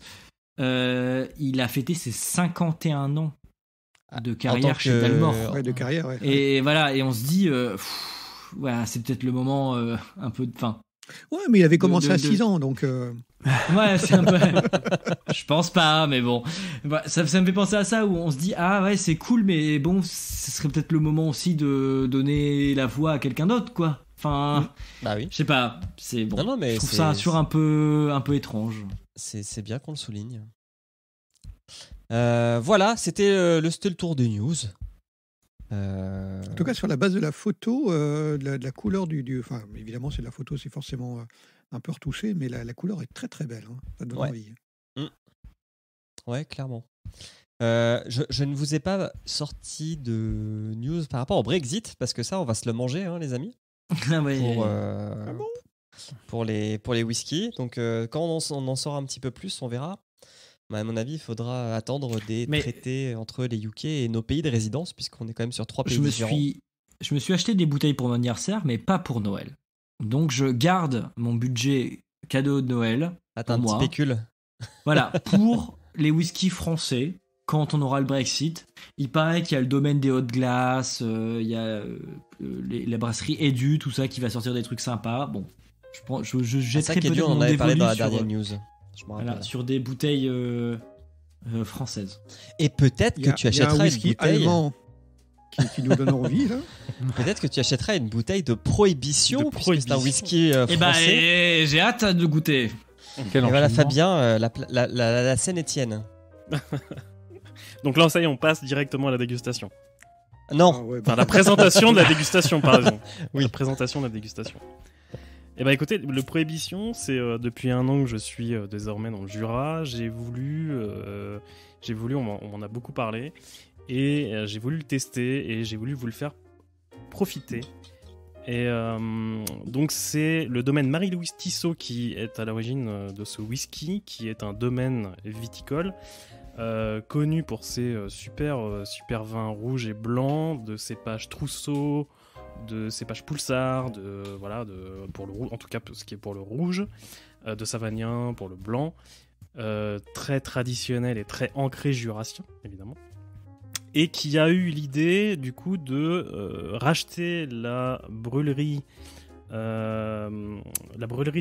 il a fêté ses 51 ans de carrière chez Dalmor. De carrière, ouais. Et voilà, et on se dit, voilà, c'est peut-être le moment un peu de fin. Ouais, mais il avait commencé à 6 ans, donc... Ouais, c'est un peu... Je pense pas, mais bon. Ça me fait penser à ça, où on se dit, ah ouais, c'est cool, mais bon, ce serait peut-être le moment aussi de donner la voix à quelqu'un d'autre, quoi. Enfin, bah oui. Je sais pas, c'est bon. Non, mais je trouve ça toujours un peu étrange. C'est bien qu'on le souligne. Voilà, c'était le tour des news. En tout cas, sur la base de la photo, de la couleur enfin, évidemment, c'est de la photo, c'est forcément un peu retouché, mais la couleur est très très belle. Hein. Ça donne envie. Ouais, clairement. Je ne vous ai pas sorti de news par rapport au Brexit, parce que ça, on va se le manger, hein, les amis. Pour les whiskies. Donc, quand on en sort un petit peu plus, on verra. Bah, à mon avis, il faudra attendre des traités entre les UK et nos pays de résidence, puisqu'on est quand même sur 3 pays différents. Je me suis acheté des bouteilles pour mon anniversaire, mais pas pour Noël. Donc je garde mon budget cadeau de Noël. T'as un petit pécule. Voilà, pour les whiskies français, quand on aura le Brexit. Il paraît qu'il y a le domaine des hautes glaces, il y a la brasserie Edu, tout ça, qui va sortir des trucs sympas. Bon, je jetterai peut-être on en mon avait parlé dans la dévolu dernière news. voilà, sur des bouteilles françaises. Et peut-être que tu achèteras une bouteille allemand qui nous donne envie là. Peut-être que tu achèteras une bouteille de Prohibition, puisque c'est un whisky français. J'ai hâte de goûter. Et voilà Fabien, la Saint-Étienne. Donc là, ça y est, on passe directement à la dégustation. Non. Enfin, la présentation de la dégustation, pardon. Oui. La présentation de la dégustation. Eh ben écoutez, le Prohibition, c'est depuis 1 an que je suis désormais dans le Jura. J'ai voulu, on m'en a beaucoup parlé, et j'ai voulu le tester, et j'ai voulu vous le faire profiter. Et donc c'est le domaine Marie-Louise Tissot qui est à l'origine de ce whisky, qui est un domaine viticole connu pour ses super vins rouges et blancs, de cépages Trousseau, de cépages Poulsard, pour le rouge, en tout cas ce qui est pour le rouge, de Savagnin pour le blanc, très traditionnel et très ancré jurassien évidemment, et qui a eu l'idée du coup de racheter la brûlerie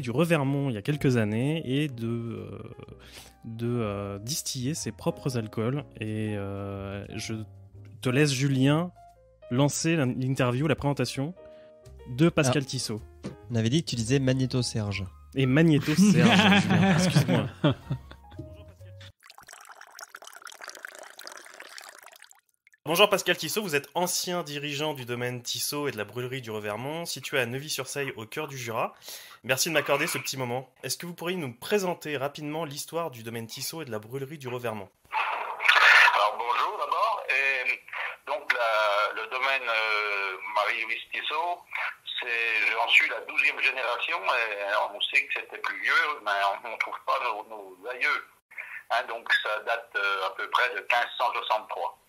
du Revermont il y a quelques années et de distiller ses propres alcools. Et je te laisse, Julien, lancer l'interview, la présentation de Pascal Tissot. On avait dit que tu disais Magnéto Serge. Et Magnéto Serge, Julien, excuse-moi. Bonjour Pascal Tissot, vous êtes ancien dirigeant du domaine Tissot et de la brûlerie du Revermont, situé à Neuvy-sur-Seille, au cœur du Jura. Merci de m'accorder ce petit moment. Est-ce que vous pourriez nous présenter rapidement l'histoire du domaine Tissot et de la brûlerie du Revermont ? Alors bonjour d'abord. Donc le domaine Marie-Louise Tissot, j'en suis la 12e génération, et on sait que c'était plus vieux, mais on ne trouve pas nos aïeux. Donc ça date à peu près de 1563.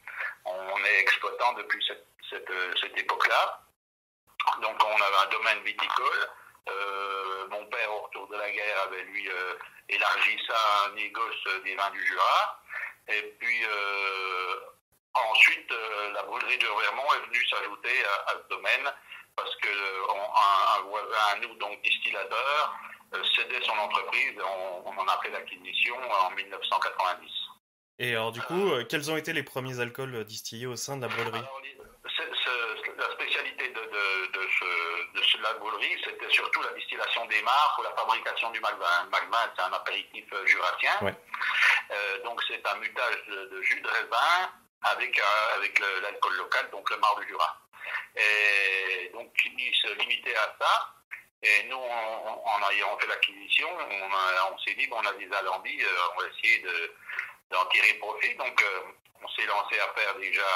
On est exploitant depuis cette époque-là. Donc on avait un domaine viticole. Mon père, au retour de la guerre, avait lui élargi ça à un négoce des vins du Jura. Et puis ensuite, la brûlerie de Revermont est venue s'ajouter à ce domaine parce que un voisin à nous, donc distillateur, cédait son entreprise. On en a fait l'acquisition en 1990. Et alors du coup, quels ont été les premiers alcools distillés au sein de la brûlerie ? Alors, la spécialité de la brûlerie, c'était surtout la distillation des mares pour la fabrication du Magvin. Le Magvin, c'est un apéritif jurassien. Ouais. Donc c'est un mutage de jus de raisin avec l'alcool local, donc le marc du Jura. Et donc il se limitait à ça. Et nous, en ayant fait l'acquisition, on s'est dit, on a des alambics, on va essayer d'en tirer profit. Donc, on s'est lancé à faire déjà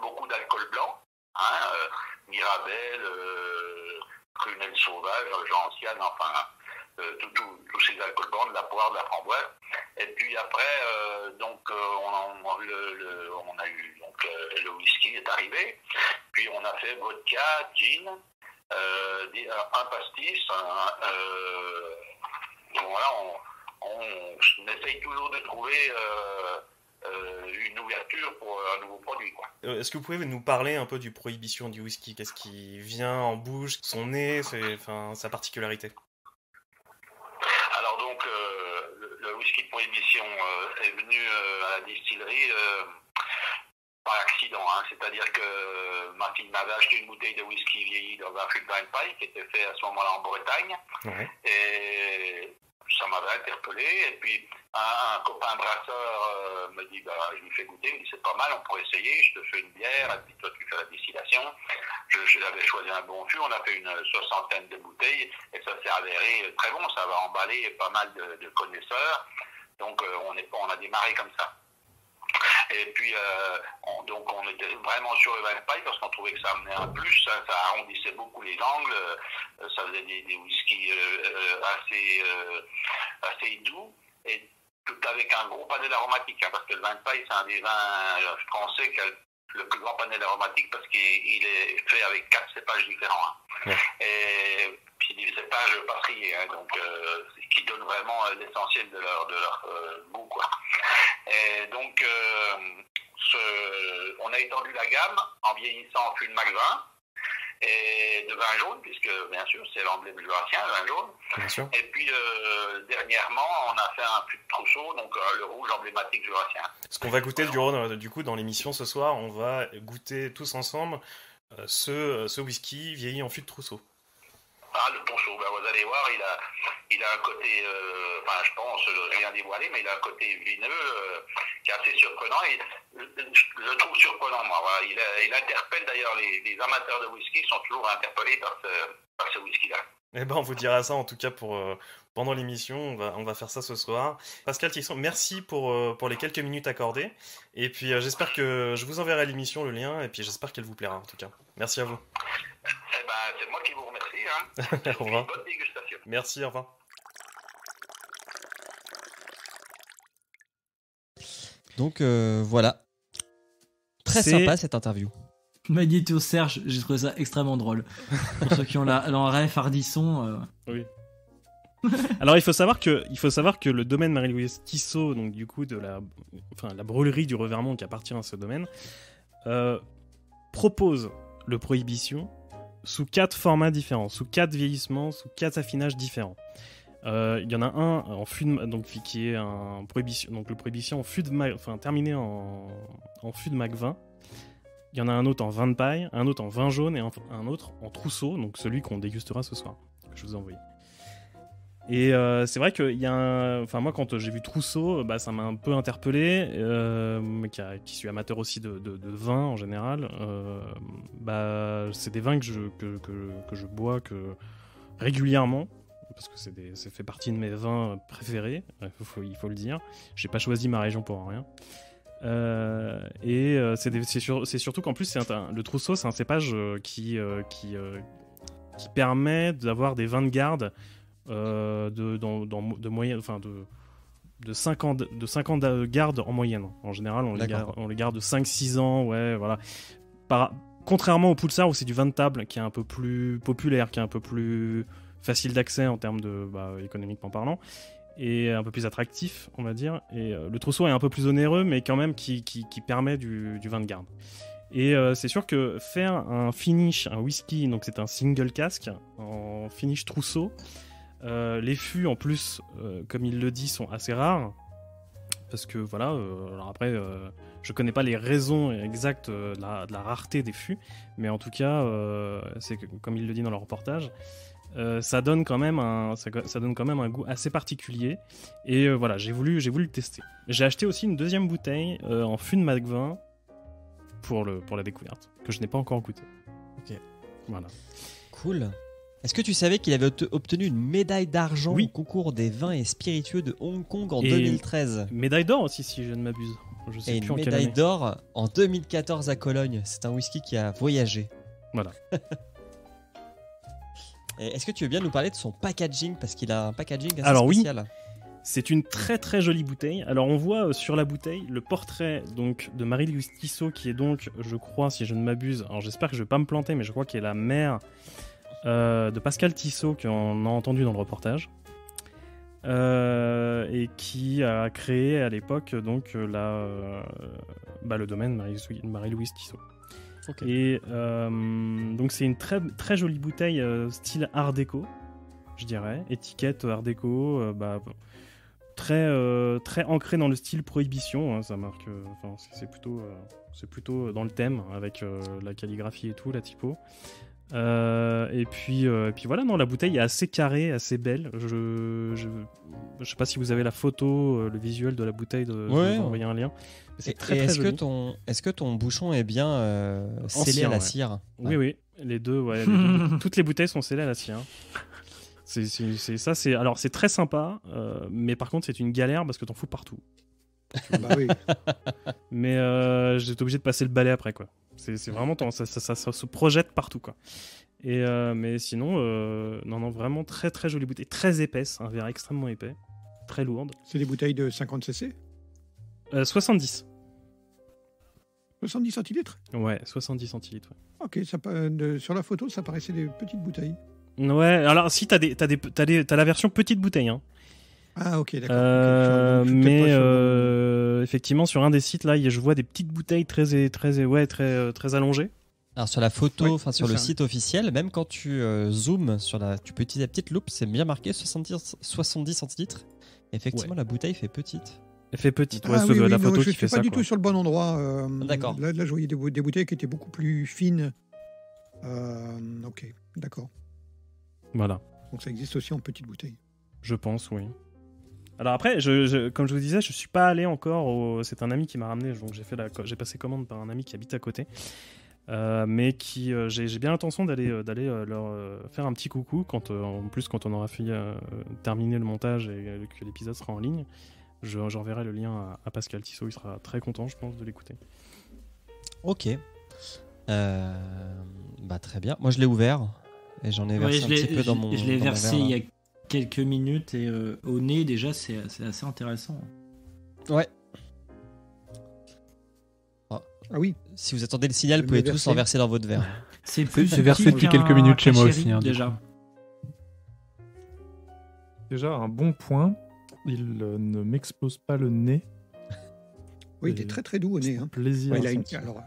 beaucoup d'alcool blanc, Mirabelle, Prunelle sauvage, Gentiane, enfin, tous ces alcools blancs, de la poire, de la framboise. Et puis après, on a eu le whisky est arrivé. Puis on a fait vodka, gin, un pastis. Voilà, on essaye toujours de trouver une ouverture pour un nouveau produit, quoi. Est-ce que vous pouvez nous parler un peu du Prohibition du whisky ? Qu'est-ce qui vient en bouche, son nez, sa particularité ? Alors donc, le whisky de Prohibition est venu à la distillerie par accident, c'est-à-dire que ma fille m'avait acheté une bouteille de whisky vieilli dans un fût de vin de paille qui était fait à ce moment-là en Bretagne. Ouais. Et ça m'avait interpellé. Et puis un copain brasseur me dit, je lui fais goûter, il me dit c'est pas mal, on pourrait essayer, je te fais une bière, et puis toi tu fais la distillation. J'avais choisi un bon fût, on a fait une 60aine de bouteilles et ça s'est avéré très bon, ça va emballer pas mal de connaisseurs. Donc on a démarré comme ça. Et puis, on était vraiment sur le vin de paille parce qu'on trouvait que ça amenait un plus, ça arrondissait beaucoup les angles, ça faisait des whiskies assez doux. Et tout avec un gros panel aromatique, hein, parce que le vin de paille, c'est un des vins français qui a le plus grand panel aromatique parce qu'il est fait avec 4 cépages différents. Hein. Ouais. Et puis des cépages passerillés, hein, donc qui donnent vraiment l'essentiel de leur goût, quoi. Et donc, on a étendu la gamme en vieillissant en fût de Mac 20 et de vin jaune, puisque bien sûr c'est l'emblème jurassien, le vin jaune. Bien sûr. Et puis dernièrement, on a fait un fût de Trousseau, donc le rouge emblématique jurassien. Ce qu'on va goûter du coup dans l'émission ce soir, on va goûter tous ensemble ce whisky vieilli en fût de Trousseau. Ah, le Trousseau, ben, vous allez voir, il a un côté, je pense, rien dévoilé, mais il a un côté vineux qui est assez surprenant. Et je le trouve surprenant, moi. Voilà. Il interpelle d'ailleurs les amateurs de whisky, sont toujours interpellés par ce whisky-là. Eh ben, on vous dira ça en tout cas pendant l'émission. On va faire ça ce soir. Pascal Tisson, merci pour les quelques minutes accordées. Et puis j'espère que je vous enverrai l'émission, le lien, et puis j'espère qu'elle vous plaira en tout cas. Merci à vous. Eh ben, c'est moi qui vous remercie. Hein. Au revoir. Bonne dégustation. Merci, au revoir. Donc voilà. Très sympa cette interview. Magnéto Serge, j'ai trouvé ça extrêmement drôle. Pour ceux qui ont la ref Ardisson. Oui. Alors il faut savoir que le domaine Marie-Louise Tissot, donc du coup de la brûlerie du Revermont qui appartient à ce domaine, propose le Prohibition sous 4 formats différents, sous 4 vieillissements, sous 4 affinages différents. Il y en a un en fût de, donc qui est un Prohibition, donc le Prohibition en fût de terminé en fût de Mac 20. Il y en a un autre en vin de paille, un autre en vin jaune et un autre en Trousseau, donc celui qu'on dégustera ce soir, que je vous ai envoyé. Et c'est vrai qu'il y a moi quand j'ai vu Trousseau, ça m'a un peu interpellé, qui suis amateur aussi de vin en général. C'est des vins que je bois régulièrement, parce que ça fait partie de mes vins préférés, il faut le dire. J'ai pas choisi ma région pour rien. C'est surtout qu'en plus le Trousseau, c'est un cépage qui permet d'avoir des vins de garde de moyenne, de 5 ans de garde en moyenne. En général, on les garde de 5-6 ans, ouais, voilà. Contrairement au Poulsard où c'est du vin de table qui est un peu plus populaire, qui est un peu plus facile d'accès en termes de économiquement parlant, et un peu plus attractif, on va dire. Et le Trousseau est un peu plus onéreux, mais quand même qui permet du vin de garde. Et c'est sûr que faire un finish, un whisky, donc c'est un single cask en finish Trousseau. Les fûts en plus, comme il le dit, sont assez rares parce que voilà. Alors après, je connais pas les raisons exactes de la rareté des fûts, mais en tout cas, c'est que, comme il le dit dans le reportage, ça donne quand même un goût assez particulier. Et voilà, j'ai voulu le tester. J'ai acheté aussi une deuxième bouteille en fût de Mac 20 pour la découverte que je n'ai pas encore goûté. Ok. Voilà. Cool. Est-ce que tu savais qu'il avait obtenu une médaille d'argent au concours des vins et spiritueux de Hong Kong en 2013 Médaille d'or aussi, si je ne m'abuse. Je sais et plus une médaille d'or en 2014 à Cologne. C'est un whisky qui a voyagé. Voilà. Et est-ce que tu veux bien nous parler de son packaging, parce qu'il a un packaging assez spécial. Oui. C'est une très très jolie bouteille. Alors on voit sur la bouteille le portrait donc de Marie-Louise Tissot, qui est donc, je crois, si je ne m'abuse, alors j'espère que je ne vais pas me planter, mais je crois qu'elle est la mère de Pascal Tissot, qu'on a entendu dans le reportage, et qui a créé à l'époque donc le domaine Marie-Louise Tissot. Okay. Et donc c'est une très très jolie bouteille style Art déco, je dirais, étiquette Art déco, très très ancrée dans le style Prohibition, hein, ça marque, c'est plutôt dans le thème avec la calligraphie et tout, la typo. Et puis voilà, non, la bouteille est assez carrée, assez belle. Je sais pas si vous avez la photo, le visuel de la bouteille, je vais vous envoyer un lien. C'est très très joli. Est-ce que ton bouchon est bien scellé à la cire? Oui, les deux, toutes les bouteilles sont scellées à la cire. Alors c'est très sympa, mais par contre c'est une galère parce que t'en fous partout. Bah oui. Mais j'étais obligé de passer le balai après, quoi. C'est vraiment ça se projette partout, quoi. Et mais sinon non, vraiment très très jolie bouteille, très épaisse, un verre extrêmement épais, très lourde. C'est des bouteilles de 50 cc 70. 70 centilitres. Ouais, 70 centilitres. Ouais. Ok, sur la photo, ça paraissait des petites bouteilles. Ouais, alors si t'as la version petite bouteille, hein. Ah ok, d'accord. Mais effectivement, sur un des sites là, je vois des petites bouteilles très allongées. Alors sur la photo, Ouais, sur c'est le ça. site officiel, même quand tu zoomes tu peux utiliser la petite loupe, c'est bien marqué 70 centilitres. Effectivement, la bouteille fait petite. Elle fait petite, ouais, Ah oui, la non, photo je qui fait suis pas ça. du quoi. tout sur le bon endroit. D'accord. Là, je voyais des bouteilles qui étaient beaucoup plus fines. Ok, d'accord. Voilà. Donc ça existe aussi en petites bouteilles. Je pense, oui. Alors après, comme je vous disais, je suis pas allé encore. C'est un ami qui m'a ramené, donc j'ai passé commande par un ami qui habite à côté, mais qui j'ai bien l'intention d'aller leur faire un petit coucou quand on aura terminé le montage et que l'épisode sera en ligne. J'enverrai le lien à Pascal Tissot, il sera très content, je pense, de l'écouter. Ok. Très bien. Moi, je l'ai ouvert et j'en ai versé un petit peu dans mon. Je l'ai dans mon versé verre, il y là. a quelques minutes et au nez, déjà, c'est assez intéressant. Ouais. Ah oui. Si vous attendez le signal, Je vous pouvez l'ai tous versé. en verser dans votre verre. C'est plus C'est versé depuis quelques minutes chez moi aussi. Hein, du déjà. coup. Déjà, un bon point, il ne m'explose pas le nez. Oui, il est très très doux au nez. Hein. Plaisir. Ouais, à il a sentir. alors,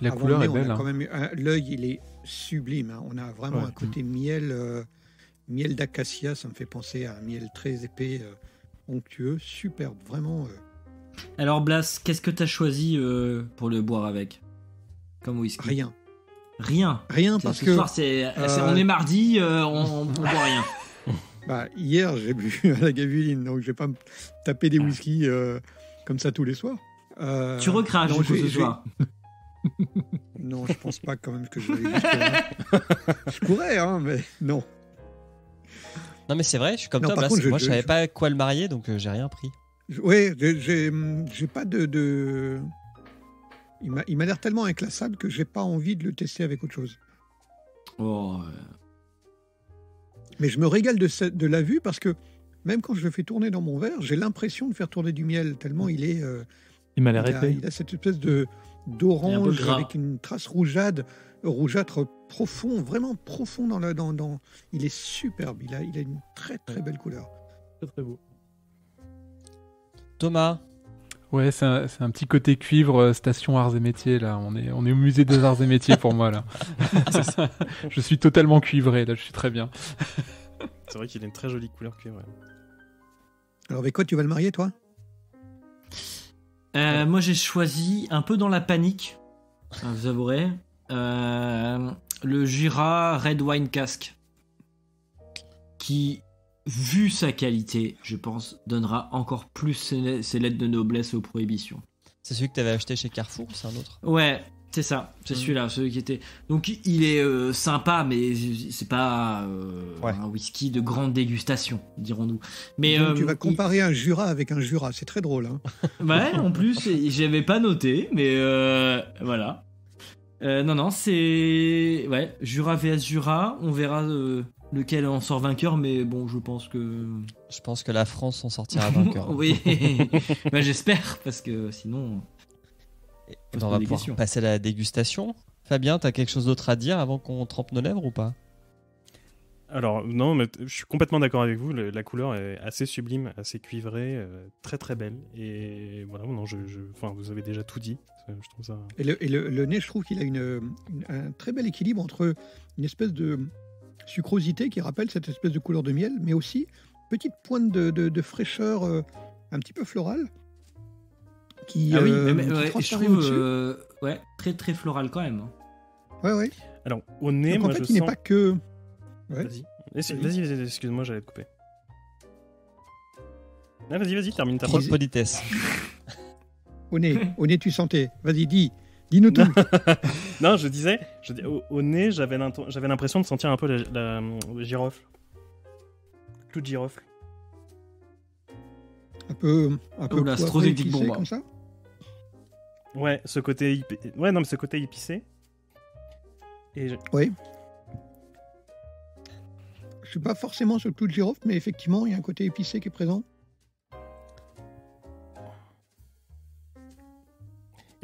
La avant couleur le est nez, belle. on a hein. quand même l'œil, il est sublime. Hein. On a vraiment Ouais. un côté miel d'acacia. Ça me fait penser à un miel très épais, onctueux, superbe, vraiment. Alors, Blas, qu'est-ce que t'as choisi pour le boire avec comme whisky? Rien. Rien. Parce Ce que soir, on est mardi, on boit rien. Hier, j'ai bu à la gavuline, donc je vais pas me taper des whiskies comme ça tous les soirs. Tu recraches non, du coup ce soir. Non, je pense pas quand même que je vais jusque-là. Je pourrais, hein, mais non. Non, mais c'est vrai, je suis comme Non, toi. par Blas. contre, Moi, je savais pas quoi le marier, donc j'ai rien pris. Oui, j'ai pas de... Il m'a l'air tellement inclassable que j'ai pas envie de le tester avec autre chose. Oh. Mais je me régale de la vue parce que même quand je le fais tourner dans mon verre, j'ai l'impression de faire tourner du miel tellement il est... Il m'a l'air épais. Il a cette espèce Il est un peu d'orange gras. avec une trace rougeâtre profond, vraiment profond dans. Il est superbe. Il a une très très belle couleur. Très très beau. Thomas. Ouais, c'est un petit côté cuivre, station arts et métiers là. On est au musée des arts et métiers pour moi là. Je suis totalement cuivré là, je suis très bien. C'est vrai qu'il a une très jolie couleur cuivre. Ouais. Alors avec quoi tu vas le marier toi? Moi, j'ai choisi, un peu dans la panique, vous avouerez, le Jura Red Wine Cask, qui, vu sa qualité, je pense, donnera encore plus ses lettres de noblesse aux prohibitions. C'est celui que tu avais acheté chez Carrefour ou c'est un autre? Ouais, c'est ça, c'est celui-là, celui qui était... Donc, il est sympa, mais c'est pas un whisky de grande dégustation, dirons-nous. Mais Donc, tu vas comparer un Jura avec un Jura, c'est très drôle. Hein. Ouais, en plus, j'avais pas noté, mais voilà. Non, c'est... Ouais, Jura vs Jura, on verra lequel en sort vainqueur, mais bon, je pense que... Je pense que la France en sortira vainqueur. Oui, bah, j'espère, parce que sinon... On va pouvoir passer à la dégustation. Fabien, t'as quelque chose d'autre à dire avant qu'on trempe nos lèvres ou pas? Alors, non, mais je suis complètement d'accord avec vous. La couleur est assez sublime, assez cuivrée, très très belle. Et voilà, non, enfin, vous avez déjà tout dit. Je trouve ça... Et le nez, je trouve qu'il a un très bel équilibre entre une espèce de sucrosité qui rappelle cette espèce de couleur de miel, mais aussi petite pointe de fraîcheur un petit peu florale. Qui, ah oui, qui je trouve ouais, très très floral quand même. Ouais. Alors, au nez, donc, moi en fait, je il sens... n'est pas que... Ouais. Vas-y, excuse-moi, j'allais te couper. Ah, vas-y, termine ta Trop de phrase. politesse. Au nez, tu sentais. Vas-y, dis-nous tout. Non, je disais, au nez, j'avais l'impression de sentir un peu la girofle. Clou de girofle. Un peu là, c'est trop technique pour moi. Comme ça. Ouais, ce côté épicé. Oui. Je suis pas forcément sur le clou de girofle, mais effectivement, il y a un côté épicé qui est présent.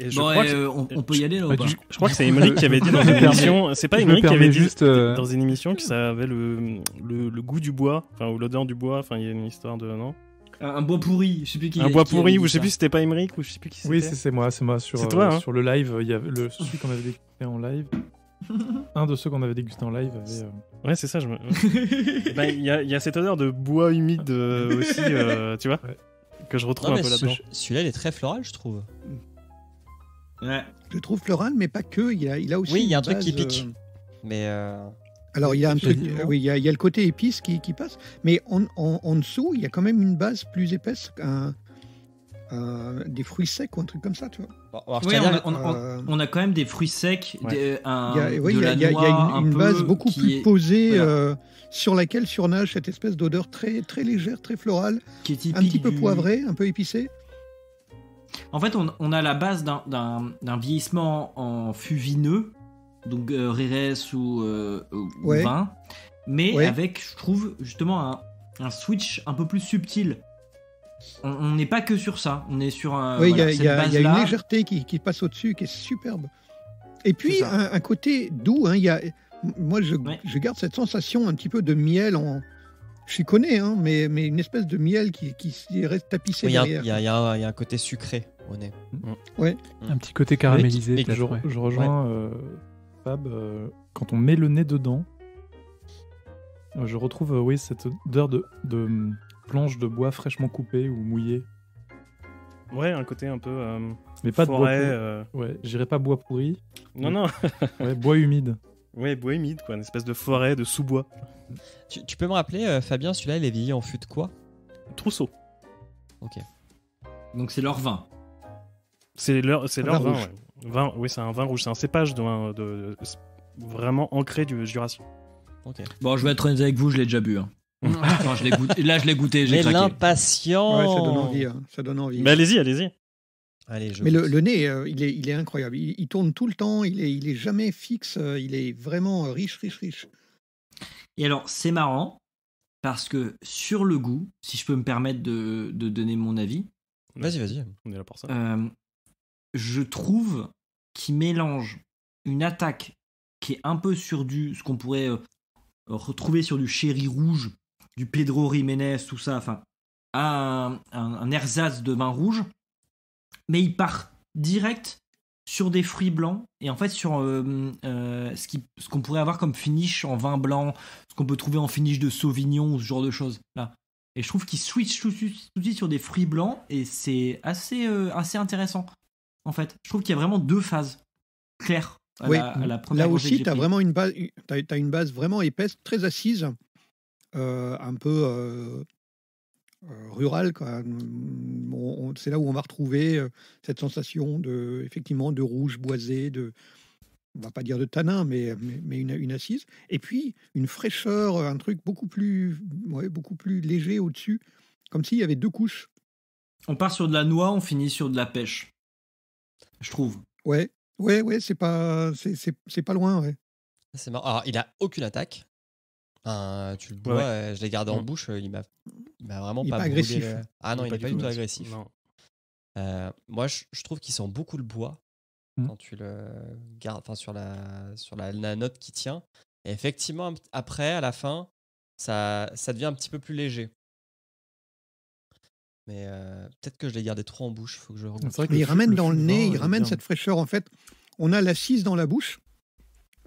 Et je Bon, crois que on peut y aller là ou pas? je crois que c'est Émeric qui avait dit dans une émission. C'est pas Je me Émeric qui avait permets dit juste, dans une émission que ça avait le goût du bois, enfin ou l'odeur du bois. Enfin, il y a une histoire de non. Un bois pourri, je sais plus qui. Un bois qui avait pourri dit ou je sais ça. plus si c'était pas Émeric ou je sais plus qui c'était. Oui, c'est moi sur C'est toi, hein. sur le live, il y avait celui qu'on avait dégusté en live. Un de ceux qu'on avait dégusté en live avait Ouais, c'est ça. Ben, il y a cette odeur de bois humide aussi, tu vois, que je retrouve Non, un mais peu là-dedans. celui-là, il est très floral, je trouve. Ouais. Je trouve floral, mais pas que. Il a aussi. Oui, il y a un une truc base, qui pique. Mais Alors, il y a un truc. Quasiment. Oui, il y a le côté épice qui passe. Mais en dessous, il y a quand même une base plus épaisse, des fruits secs ou un truc comme ça, tu vois. Bon, alors, Oui, je tiens à dire- on a quand même des fruits secs, Ouais. Il y a de la noix, une un peu, base beaucoup qui plus est- posée voilà. sur laquelle surnage cette espèce d'odeur très, très légère, très florale, qui est typique un petit peu du- poivrée, un peu épicée. En fait, on a la base d'un vieillissement en fût vineux, donc Rérès ou Ouais. vin, mais Ouais. avec, je trouve, justement un switch un peu plus subtil. On n'est pas que sur ça, on est sur un. Oui, voilà, il cette y a une base-là. légèreté qui passe au-dessus, qui est superbe. Et puis, C'est ça. un côté doux. Moi, je garde cette sensation un petit peu de miel. Je suis connais, hein, mais une espèce de miel qui reste tapissé Oui, il y a un- derrière. il y a un côté sucré au nez. Ouais. Un petit côté caramélisé. Mais- peut-être, ouais. je rejoins Fab. Quand on met le nez dedans, je retrouve oui, cette odeur de planche de bois fraîchement coupée ou mouillée. Ouais, un côté un peu. Mais pas forêt, de bois pourri. Ouais, j'irais pas bois pourri. Non, non. Ouais, bois humide. Ouais, bois humide, quoi, une espèce de forêt de sous-bois. Tu peux me rappeler, Fabien, celui-là, il est vieilli en fût de quoi? Trousseau. Ok. Donc c'est leur vin. C'est leur vin, rouge. ouais. Vin, oui, c'est un vin rouge, c'est un cépage vraiment ancré du Jurassien. Ok. Bon, je vais être honnête avec vous, je l'ai déjà bu. Hein. Enfin, je l'ai goûté. Là, je l'ai goûté, j'ai Mais craqué. l'impatient. Ouais, ça donne envie. Hein, ça donne envie. Mais allez-y. Allez, je Mais goûte. le nez, il est incroyable. Il tourne tout le temps. Il est jamais fixe. Il est vraiment riche. Et alors, c'est marrant, parce que sur le goût, si je peux me permettre de donner mon avis, Vas-y. On est là pour ça. je trouve qu'il mélange une attaque qui est un peu sur ce qu'on pourrait retrouver sur du Chéri rouge, du Pedro Jiménez, tout ça, enfin, un ersatz de vin rouge, mais il part direct sur des fruits blancs et en fait sur ce qu'on pourrait avoir comme finish en vin blanc, ce qu'on peut trouver en finish de Sauvignon ou ce genre de choses là. Et je trouve qu'il switch tout de suite sur des fruits blancs et c'est assez intéressant en fait. Je trouve qu'il y a vraiment deux phases claires à Oui. la première Là gorgée que aussi, j'ai tu as prise. vraiment une base. T'as une base vraiment épaisse, très assise, un peu rurale, quoi. C'est là où on va retrouver cette sensation effectivement de rouge boisé, on va pas dire de tanin, mais une assise. Et puis une fraîcheur, un truc beaucoup plus léger au-dessus, comme s'il y avait deux couches. On part sur de la noix, on finit sur de la pêche. Je trouve. Ouais, c'est pas loin, ouais. C'est marrant. Alors, il a aucune attaque. Tu le bois, Ouais. je l'ai gardé en bouche, il m'a vraiment Il est pas pas brûlé agressif. Ah non, il est pas du tout agressif. agressif. Non. Moi, je trouve qu'il sent beaucoup le bois Mm. quand tu le gardes, enfin sur la note qui tient. Et effectivement, après, à la fin, ça devient un petit peu plus léger. Mais peut-être que je l'ai gardé trop en bouche. Faut que je regoute. C'est vrai que Mais il ramène le dans le fût de nez, vin, il ramène bien. cette fraîcheur. En fait, on a l'assise dans la bouche,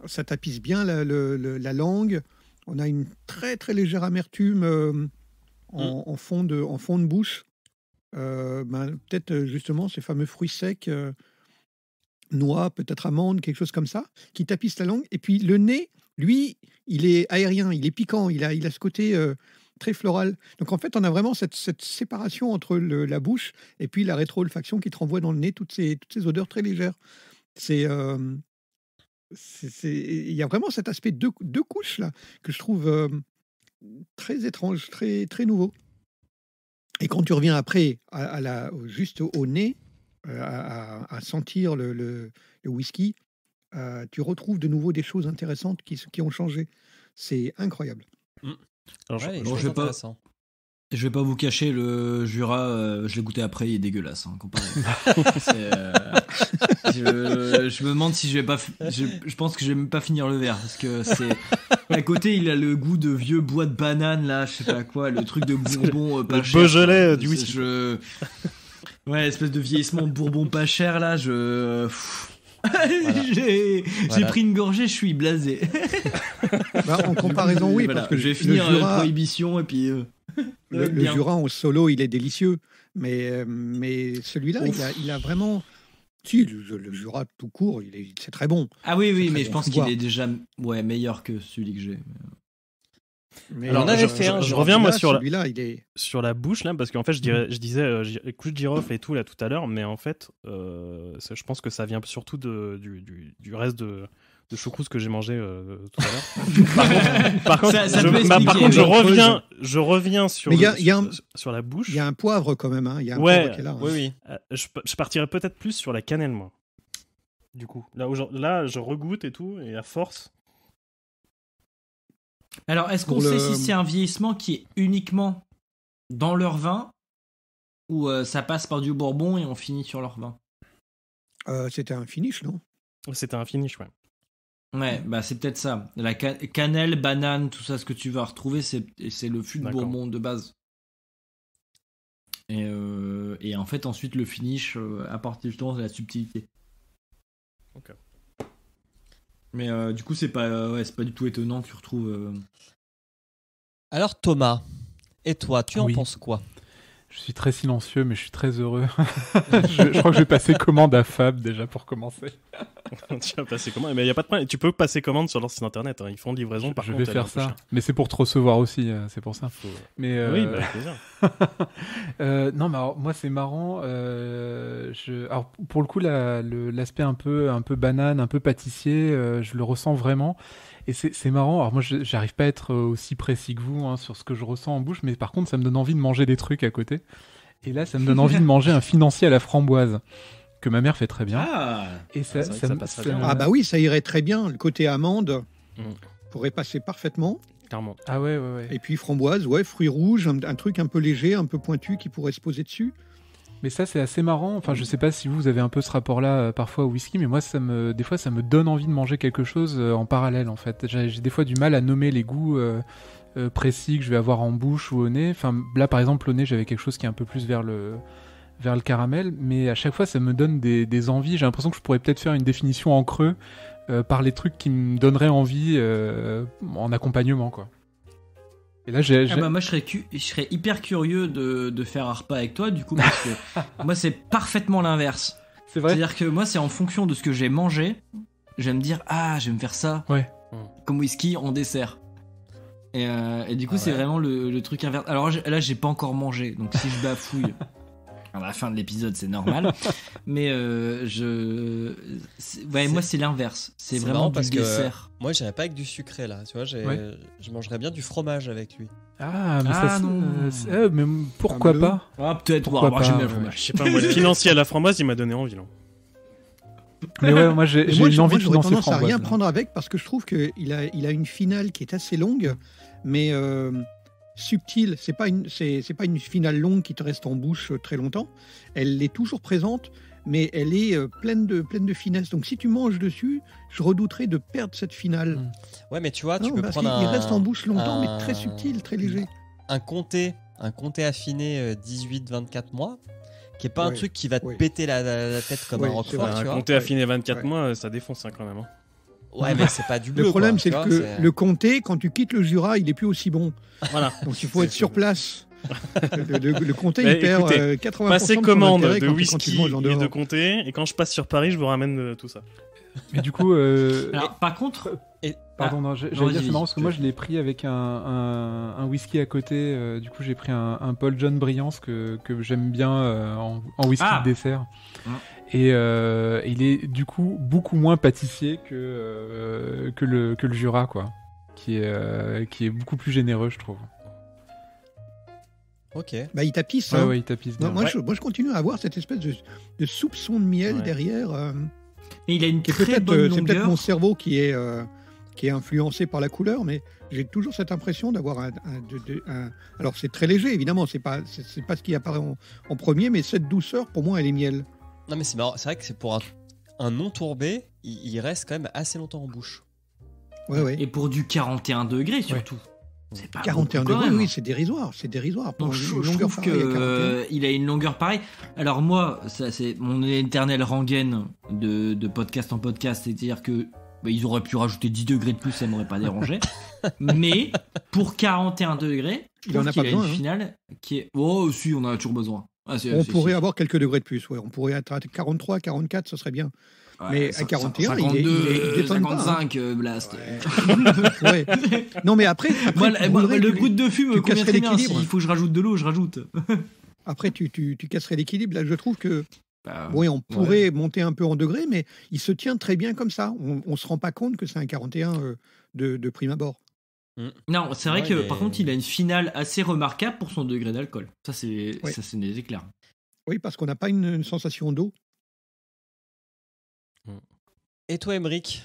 ça tapisse bien la langue. On a une très très légère amertume en fond de bouche. Peut-être justement ces fameux fruits secs, noix, peut-être amandes, quelque chose comme ça, qui tapissent la langue. Et puis le nez, lui, il est aérien, il est piquant, il a ce côté très floral. Donc en fait, on a vraiment cette séparation entre la bouche et puis la rétro-olfaction qui te renvoie dans le nez toutes ces odeurs très légères. Il y a vraiment cet aspect deux couches là que je trouve très étrange, très, très nouveau. Et quand tu reviens après juste au nez, à sentir le whisky, tu retrouves de nouveau des choses intéressantes qui ont changé. C'est incroyable. Alors, Ouais, bon, je je vais pas- intéressant. Je vais pas vous cacher, le Jura, je l'ai goûté après, il est dégueulasse, comparé. Je me demande si je vais pas. Je pense que je vais même pas finir le verre parce que c'est. À côté, il a le goût de vieux bois de banane là, je sais pas quoi, le truc de Bourbon pas cher. Le Beaujolais du whisky. Ouais, espèce de vieillissement de Bourbon pas cher là, J'ai pris une gorgée, je suis blasé. En comparaison, oui, voilà, parce que je vais finir Prohibition et puis. Le Jura en solo, il est délicieux, mais celui-là, il a vraiment. Si, le Jura tout court, c'est très bon. Ah oui, mais bon je pense qu'il est déjà meilleur que celui que j'ai. Mais alors, on avait fait un. Je reviens moi sur la bouche là, parce qu'en fait, je disais clou de girofle et tout là tout à l'heure, mais en fait, je pense que ça vient surtout du reste de choucroute que j'ai mangé tout à l'heure. Par contre, je reviens sur la bouche. Il y a un poivre quand même, hein. Il y a un poivre qui est là. Oui. Je partirais peut-être plus sur la cannelle, moi. Du coup, là, je regoute et tout, et à force. Alors, est-ce qu'on sait si c'est un vieillissement qui est uniquement dans leur vin ou ça passe par du Bourbon et on finit sur leur vin? C'était un finish, non? C'était un finish, ouais. Ouais, c'est peut-être ça. La cannelle, banane, tout ça, ce que tu vas retrouver, c'est le fût de Bourbon de base. Et en fait, ensuite, le finish apporte justement de la subtilité. Ok. Mais du coup, c'est pas du tout étonnant que tu retrouves. Alors, Thomas, et toi, tu en penses quoi? Je suis très silencieux, mais je suis très heureux. je crois que je vais passer commande à Fab déjà pour commencer. Tu vas passer commande, mais il y a pas de problème. Tu peux passer commande sur leur site internet. Hein. Ils font livraison. Par contre, je vais faire ça. Mais c'est pour te recevoir aussi, c'est pour ça. Mais oui, avec plaisir. Non, mais alors, moi c'est marrant. Alors pour le coup, l'aspect un peu banane, un peu pâtissier, je le ressens vraiment. Et c'est marrant. Alors moi, j'arrive pas à être aussi précis que vous sur ce que je ressens en bouche, mais par contre, ça me donne envie de manger des trucs à côté. Et là, ça me donne envie de manger un financier à la framboise que ma mère fait très bien. Et ça passerait bien. Ah bah oui, ça irait très bien. Le côté amande pourrait passer parfaitement. Clairement. Ah ouais. Et puis framboise, fruits rouges, un truc un peu léger, un peu pointu qui pourrait se poser dessus. Mais ça, c'est assez marrant. Enfin, je sais pas si vous avez un peu ce rapport-là parfois au whisky, mais moi, des fois, ça me donne envie de manger quelque chose en parallèle, en fait. J'ai des fois du mal à nommer les goûts précis que je vais avoir en bouche ou au nez. Enfin, là, par exemple, au nez, j'avais quelque chose qui est un peu plus vers le caramel, mais à chaque fois, ça me donne des envies. J'ai l'impression que je pourrais peut-être faire une définition en creux par les trucs qui me donneraient envie en accompagnement, quoi. Et là, moi, je serais hyper curieux de faire un repas avec toi, du coup, parce que moi, c'est parfaitement l'inverse. C'est vrai. C'est-à-dire que moi, c'est en fonction de ce que j'ai mangé, je vais me dire, je vais me faire ça, comme whisky en dessert. Et du coup, c'est vraiment le truc inverse. Alors là, j'ai pas encore mangé, donc si je bafouille à la fin de l'épisode, c'est normal. Mais moi, c'est l'inverse. C'est vraiment du dessert. Moi, j'irais pas avec du sucré là. Tu vois, je mangerais bien du fromage avec lui. Ah, mais mais pourquoi pas? Peut-être. J'aime bien le fromage. Je sais pas, moi, le financier à la framboise, il m'a donné envie, là. Mais ouais, moi j'ai une envie de j'aurais financer tendance framboise. à rien prendre avec parce que je trouve qu'il a une finale qui est assez longue, mais subtile. C'est pas une finale longue qui te reste en bouche très longtemps. Elle est toujours présente, mais elle est pleine de finesse. Donc si tu manges dessus, je redouterais de perdre cette finale. Ouais, mais tu vois, tu peux parce prendre qu'il reste en bouche longtemps, mais très subtil, très léger. Un comté affiné 18-24 mois, qui est pas un truc qui va te péter la tête comme un roquefort. Un comté affiné 24 mois, ça défonce quand même. Ouais, mais c'est pas du bleu. Le problème, c'est quoi, que le comté, quand tu quittes le Jura, il est plus aussi bon. Voilà. Donc il faut être sur place. Le comté, il perd 80% passez de son commande intérêt de quand whisky tu manges en et dehors. de comté, et quand je passe sur Paris, je vous ramène tout ça. Mais du coup, Alors, par contre, pardon, j'allais dire c'est marrant parce que moi je l'ai pris avec un whisky à côté. Du coup, j'ai pris un Paul John Briance que j'aime bien en whisky de dessert. Et il est du coup beaucoup moins pâtissier que le Jura, quoi, qui est beaucoup plus généreux, je trouve. Ok. Bah, il tapisse. Ouais, il tapisse. Non, moi, je continue à avoir cette espèce de soupçon de miel derrière. Et il a une très bonne longueur. C'est peut-être mon cerveau qui est qui est influencé par la couleur, mais j'ai toujours cette impression d'avoir un alors c'est très léger, évidemment, c'est pas ce qui apparaît en premier, mais cette douceur, pour moi, elle est miel. Non, mais c'est marrant, c'est vrai que c'est pour un non tourbé, il reste quand même assez longtemps en bouche. Ouais. Et pour du 41 degrés surtout. C'est pas 41 beaucoup, quand degrés, même. oui, c'est dérisoire. Pour Donc, une je longueur trouve pareille à 41. qu'il a une longueur pareille. Alors moi, ça c'est mon éternelle rengaine de podcast en podcast, c'est-à-dire que ils auraient pu rajouter 10 degrés de plus, ça m'aurait pas dérangé. Mais pour 41 degrés, Il en a pas une besoin, hein. finale qui est... Oh si, on en a toujours besoin. On pourrait avoir quelques degrés de plus, ouais. On pourrait être à 43, 44, ce serait bien. Ouais, mais à 41, 52, il détonne pas, 55, Blast. Ouais. Non, mais après moi, le goutte de fumée me tu convient casserais très bien. l'équilibre. S'il faut que je rajoute de l'eau, je rajoute. Après, tu casserais l'équilibre. Là, je trouve que oui, on pourrait monter un peu en degrés, mais il se tient très bien comme ça. On ne se rend pas compte que c'est un 41 de prime abord. Non, c'est vrai que par contre, il a une finale assez remarquable pour son degré d'alcool. Ça, c'est clair. Oui, parce qu'on n'a pas une sensation d'eau. Et toi, Émeric,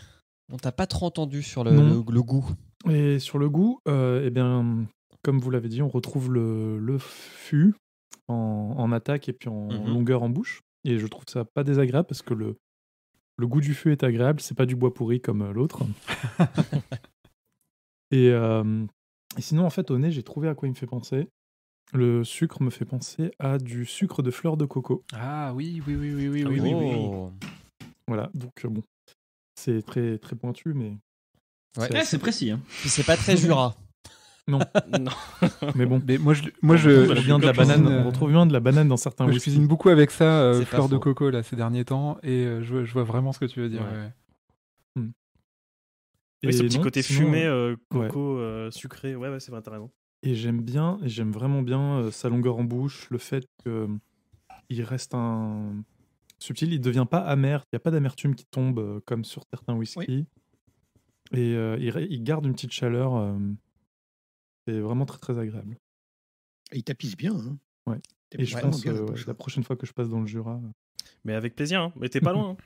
on t'a pas trop entendu sur le goût. Et sur le goût, eh bien, comme vous l'avez dit, on retrouve le fût en attaque et puis en longueur en bouche. Et je trouve ça pas désagréable parce que le goût du fût est agréable, c'est pas du bois pourri comme l'autre. Et sinon, en fait, au nez, j'ai trouvé à quoi il me fait penser. Le sucre me fait penser à du sucre de fleur de coco. Ah oui. Voilà, donc bon, c'est très, très pointu, mais... Ouais, c'est précis. Hein. Puis c'est pas très Jura. Non. Mais bon. Mais moi, je viens de la banane. On retrouve bien de la banane dans certains Moi, je whisky. cuisine beaucoup avec ça, C'est fleur pas de faux. coco, là, ces derniers temps, et je vois vraiment ce que tu veux dire. Ouais. Oui, ce petit non, côté sinon, fumé, coco, sucré, ouais, c'est vrai, t'as raison. Et j'aime vraiment bien sa longueur en bouche, le fait qu'il reste subtil, il ne devient pas amer, il n'y a pas d'amertume qui tombe comme sur certains whisky. Oui. Et il garde une petite chaleur, c'est vraiment très très agréable. Et il tapisse bien. Hein. Ouais. Et je pense la prochaine fois que je passe dans le Jura... Mais avec plaisir, hein. Mais t'es pas loin. Hein.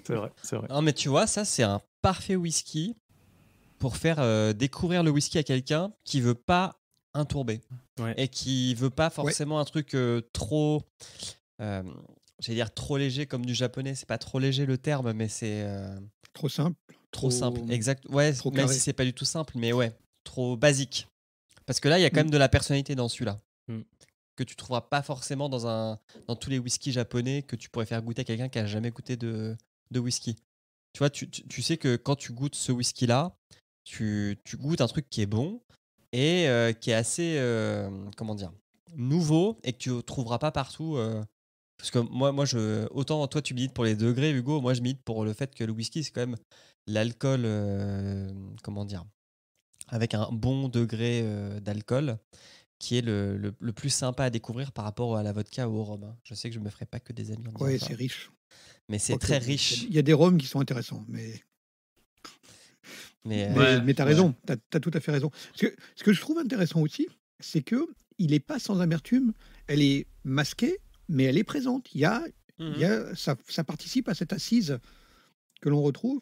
C'est vrai. Non, mais tu vois, ça, c'est un parfait whisky pour faire découvrir le whisky à quelqu'un qui veut pas un tourbé et qui veut pas forcément un truc trop, j'allais dire trop léger comme du japonais. C'est pas trop léger le terme, mais c'est trop simple. Trop simple, exact. Ouais, trop même carré. si c'est pas du tout simple, mais ouais, trop basique. Parce que là, il y a quand même de la personnalité dans celui-là. Que tu trouveras pas forcément dans tous les whiskies japonais que tu pourrais faire goûter à quelqu'un qui a jamais goûté de whisky. Tu vois, tu sais que quand tu goûtes ce whisky-là, tu goûtes un truc qui est bon et qui est assez, comment dire, nouveau et que tu trouveras pas partout. Parce que moi, autant toi tu milites pour les degrés, Hugo, moi je milite pour le fait que le whisky c'est quand même l'alcool, comment dire, avec un bon degré d'alcool, qui est le plus sympa à découvrir par rapport à la vodka ou au rhum. Hein. Je sais que je me ferai pas que des amis en disant Oui, ça. c'est riche. Mais c'est très riche. Il y a des rhums qui sont intéressants, mais Mais tu as raison, tu as tout à fait raison. Ce que je trouve intéressant aussi, c'est qu'il n'est pas sans amertume, elle est masquée, mais elle est présente. Ça participe à cette assise que l'on retrouve.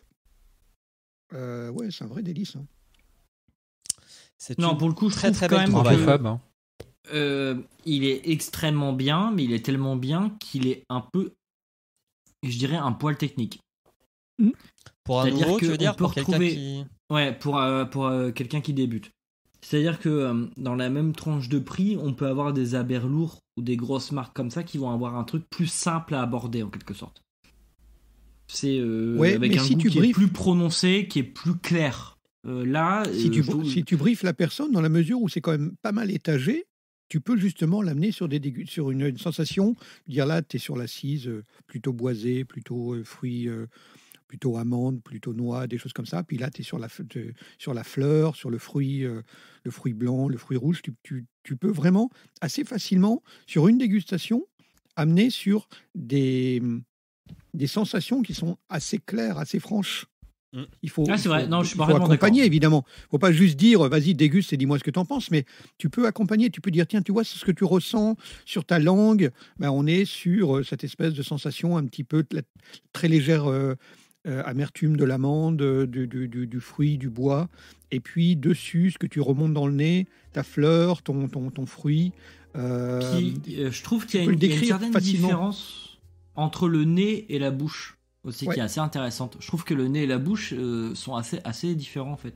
Ouais, c'est un vrai délice. Hein. Non, pour le coup, je très trouve très quand belle même trouvaille. que Fab, hein. Il est extrêmement bien, mais il est tellement bien qu'il est un peu, je dirais, un poil technique. Pour un C'est-à-dire nouveau, tu que veux dire, on peut pour quelqu'un retrouver- qui... Ouais, pour quelqu'un qui débute. C'est-à-dire que dans la même tranche de prix, on peut avoir des Aberlour ou des grosses marques comme ça qui vont avoir un truc plus simple à aborder en quelque sorte. C'est avec mais un si goût tu qui est briefes- plus prononcé, qui est plus clair. Là, Si tu briefes la personne, dans la mesure où c'est quand même pas mal étagé, tu peux justement l'amener sur une sensation, dire là, tu es sur l'assise plutôt boisée, plutôt fruits, plutôt amandes, plutôt noix, des choses comme ça. Puis là, tu es sur la fleur, sur le fruit blanc, le fruit rouge. Tu peux vraiment assez facilement, sur une dégustation, amener sur des sensations qui sont assez claires, assez franches. Il faut, Ah, c'est vrai. Non, je suis il faut parfaitement accompagner, d'accord. évidemment. Il ne faut pas juste dire, vas-y, déguste et dis-moi ce que tu en penses, mais tu peux accompagner, tu peux dire, tiens, tu vois, c'est ce que tu ressens sur ta langue. Ben, on est sur cette espèce de sensation un petit peu très légère amertume de l'amande, du fruit, du bois. Et puis dessus, ce que tu remontes dans le nez, ta fleur, ton fruit. Je trouve qu'il y a tu peux le une décrire certaine facilement. différence entre le nez et la bouche aussi, Ouais. qui est assez intéressante. Je trouve que le nez et la bouche sont assez différents en fait.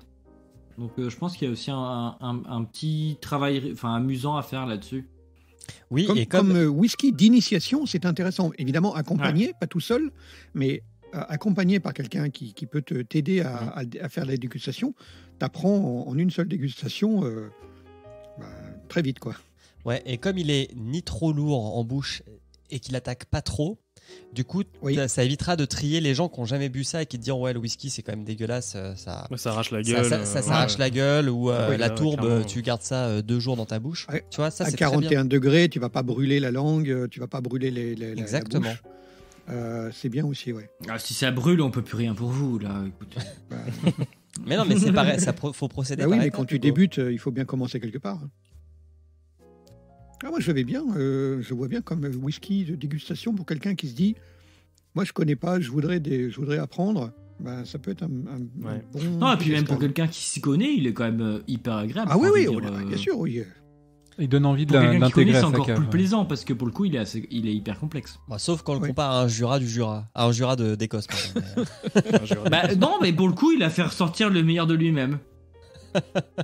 Donc je pense qu'il y a aussi un petit travail amusant à faire là-dessus. Oui, Comme whisky d'initiation, c'est intéressant. Évidemment, accompagné, pas tout seul, mais accompagné par quelqu'un qui peut t'aider à faire la dégustation. Tu apprends en une seule dégustation très vite, quoi. Ouais, et comme il est ni trop lourd en bouche et qu'il attaque pas trop, du coup, ça évitera de trier les gens qui n'ont jamais bu ça et qui te diront ouais, le whisky c'est quand même dégueulasse, ça arrache la gueule. Ça s'arrache la gueule, ou Oui, la là, tourbe, clairement. tu gardes ça 2 jours dans ta bouche. Ouais. Tu vois, ça À c'est très 41 bien. degrés, tu vas pas brûler la langue, tu vas pas brûler la Exactement. bouche. C'est bien aussi, ouais. Ah, si ça brûle, on peut plus rien pour vous là. Écoute. Mais non, mais c'est pareil, faut procéder. Bah oui, par mais étapes, quand tu Hugo. débutes, il faut bien commencer quelque part. Ah, moi, je vais bien. Je vois bien comme whisky de dégustation pour quelqu'un qui se dit, moi, je connais pas, je voudrais apprendre. Ben, ça peut être un bon. Non, et puis même pour esclave. quelqu'un qui s'y connaît, il est quand même hyper agréable. Ah oui, Enfin, oui, je veux dire, bien sûr, oui. Il donne envie de pour quelqu'un qui connaît, l'intégrer c'est à sa encore cave. plus plaisant parce que pour le coup, il est hyper complexe. Bah, sauf quand on le compare à un Jura du Jura, à un Jura d'Écosse. pardon. Bah, non, mais pour le coup, il a fait ressortir le meilleur de lui-même.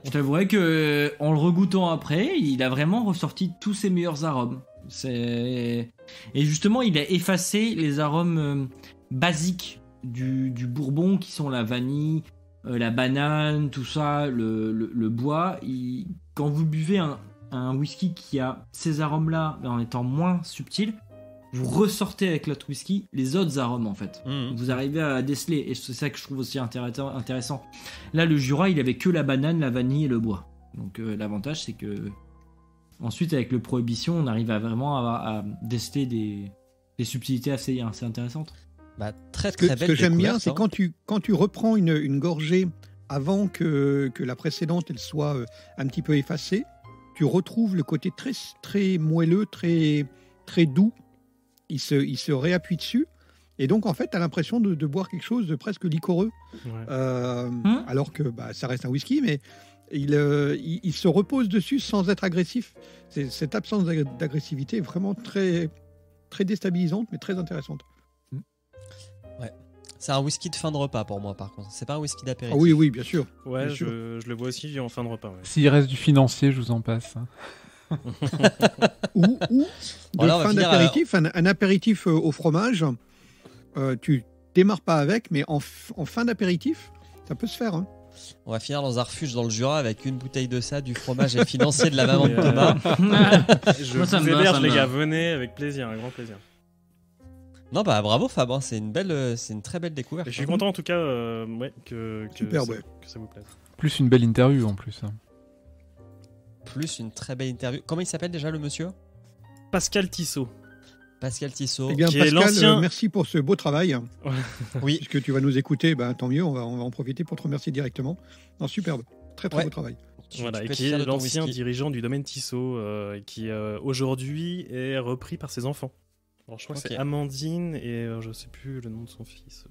Je t'avouerais que en le regoûtant après, il a vraiment ressorti tous ses meilleurs arômes. Et justement, il a effacé les arômes basiques du bourbon qui sont la vanille, la banane, tout ça, le bois. Quand vous buvez un whisky qui a ces arômes-là, mais en étant moins subtil, vous ressortez avec l'autre whisky les autres arômes en fait. Vous arrivez à déceler, et c'est ça que je trouve aussi intéressant. Là, le Jura, il avait que la banane, la vanille et le bois. Donc l'avantage, c'est que ensuite, avec le Prohibition, on arrive à déceler des subtilités assez intéressantes. Bah, très Ce que j'aime bien, c'est quand tu reprends une gorgée avant que la précédente elle soit un petit peu effacée, tu retrouves le côté très, très moelleux, très, très doux. Il se réappuie dessus. Et donc, en fait, tu as l'impression de boire quelque chose de presque liquoreux. Alors que ça reste un whisky, mais il se repose dessus sans être agressif. Cette absence d'agressivité est vraiment très, très déstabilisante, mais très intéressante. Ouais. C'est un whisky de fin de repas pour moi, par contre. C'est pas un whisky d'apéritif. Ah oui, oui, bien sûr. Ouais, bien sûr. je le vois aussi en fin de repas. Ouais. S'il reste du financier, je vous en passe. ou de Voilà, on va fin finir d'apéritif, un apéritif au fromage, tu démarres pas avec, mais en fin d'apéritif, ça peut se faire. Hein. On va finir dans un refuge dans le Jura avec une bouteille de ça, du fromage et le financier de la maman de Thomas. Je Moi, ça vous me va, héberge, ça les me gars. va. Venez avec plaisir, un grand plaisir. Non, bah bravo Fab, hein, c'est une très belle découverte. Et je suis content en tout cas que Super, ça, ouais. que ça vous plaise. Plus une belle interview en plus. hein. Plus une très belle interview. Comment il s'appelle déjà le monsieur? Pascal Tissot. Pascal Tissot. Eh bien, Qui est Pascal, l'ancien- merci pour ce beau travail. Oui. Puisque tu vas nous écouter, tant mieux, on va en profiter pour te remercier directement. Non, superbe. Très, très Ouais. beau travail. Voilà, tu et peux être qui fier est de ton l'ancien whisky. dirigeant du domaine Tissot, qui aujourd'hui est repris par ses enfants. Alors je crois que Ok. c'est Amandine et je sais plus le nom de son fils.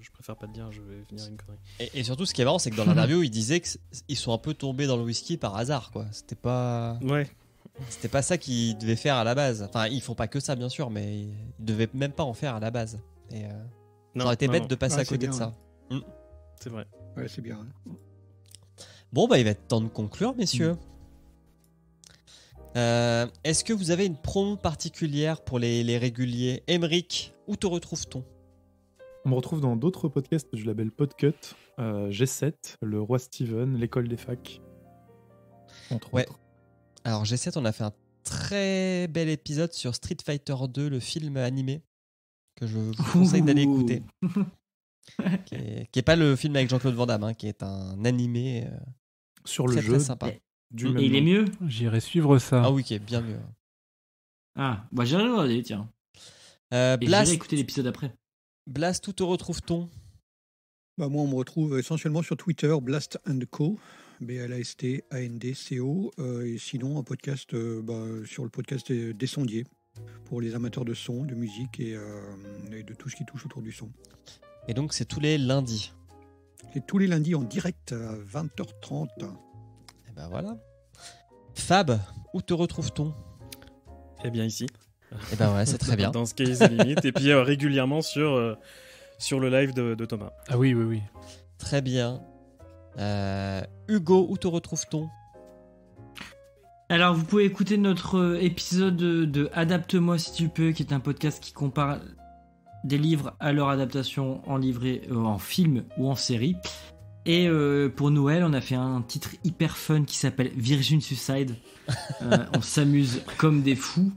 Je préfère pas te dire, je vais finir une connerie. Et surtout, ce qui est marrant, c'est que dans l'interview, il disait qu'ils sont un peu tombés dans le whisky par hasard, quoi. C'était pas ça qu'ils devaient faire à la base. Enfin, ils font pas que ça, bien sûr, mais ils devaient même pas en faire à la base. Et ça aurait été bête de passer Ouais, à côté c'est de bien, ça. C'est vrai. Ouais, c'est bien. Hein. Bon, bah, il va être temps de conclure, messieurs. Est-ce que vous avez une promo particulière pour les réguliers? Émeric, où te retrouve-t-on? On me retrouve dans d'autres podcasts du label Podcut, G7, Le Roi Steven, L'école des facs, entre Ouais. autres. Alors, G7, on a fait un très bel épisode sur Street Fighter 2, le film animé, que je vous conseille d'aller écouter. qui est pas le film avec Jean-Claude Van Damme, hein, qui est un animé Sur le très, jeu très sympa. du Et même il est nom. mieux? J'irai suivre ça. Ah oui, qui est bien mieux. Ah, bah j'irai regarder, tiens. Et Blast, j'irai écouter l'épisode après. Blast, où te retrouve-t-on? Moi, on me retrouve essentiellement sur Twitter, Blast & Co. BLASTANDCO. Et sinon, en podcast, sur le podcast des sondiers, pour les amateurs de son, de musique et de tout ce qui touche autour du son. Et donc, c'est tous les lundis. Et tous les lundis en direct à 20h30. Et ben voilà. Fab, où te retrouve-t-on ? Eh bien ici. Eh ben ouais, c'est très bien. Dans Sky is the Limit. Et puis régulièrement sur le live de Thomas. Ah oui, oui, oui. Très bien. Hugo, où te retrouve-t-on ? Alors, vous pouvez écouter notre épisode de Adapte-moi si tu peux, qui est un podcast qui compare des livres à leur adaptation en en film ou en série. Et pour Noël, on a fait un titre hyper fun qui s'appelle Virgin Suicide. On s'amuse comme des fous.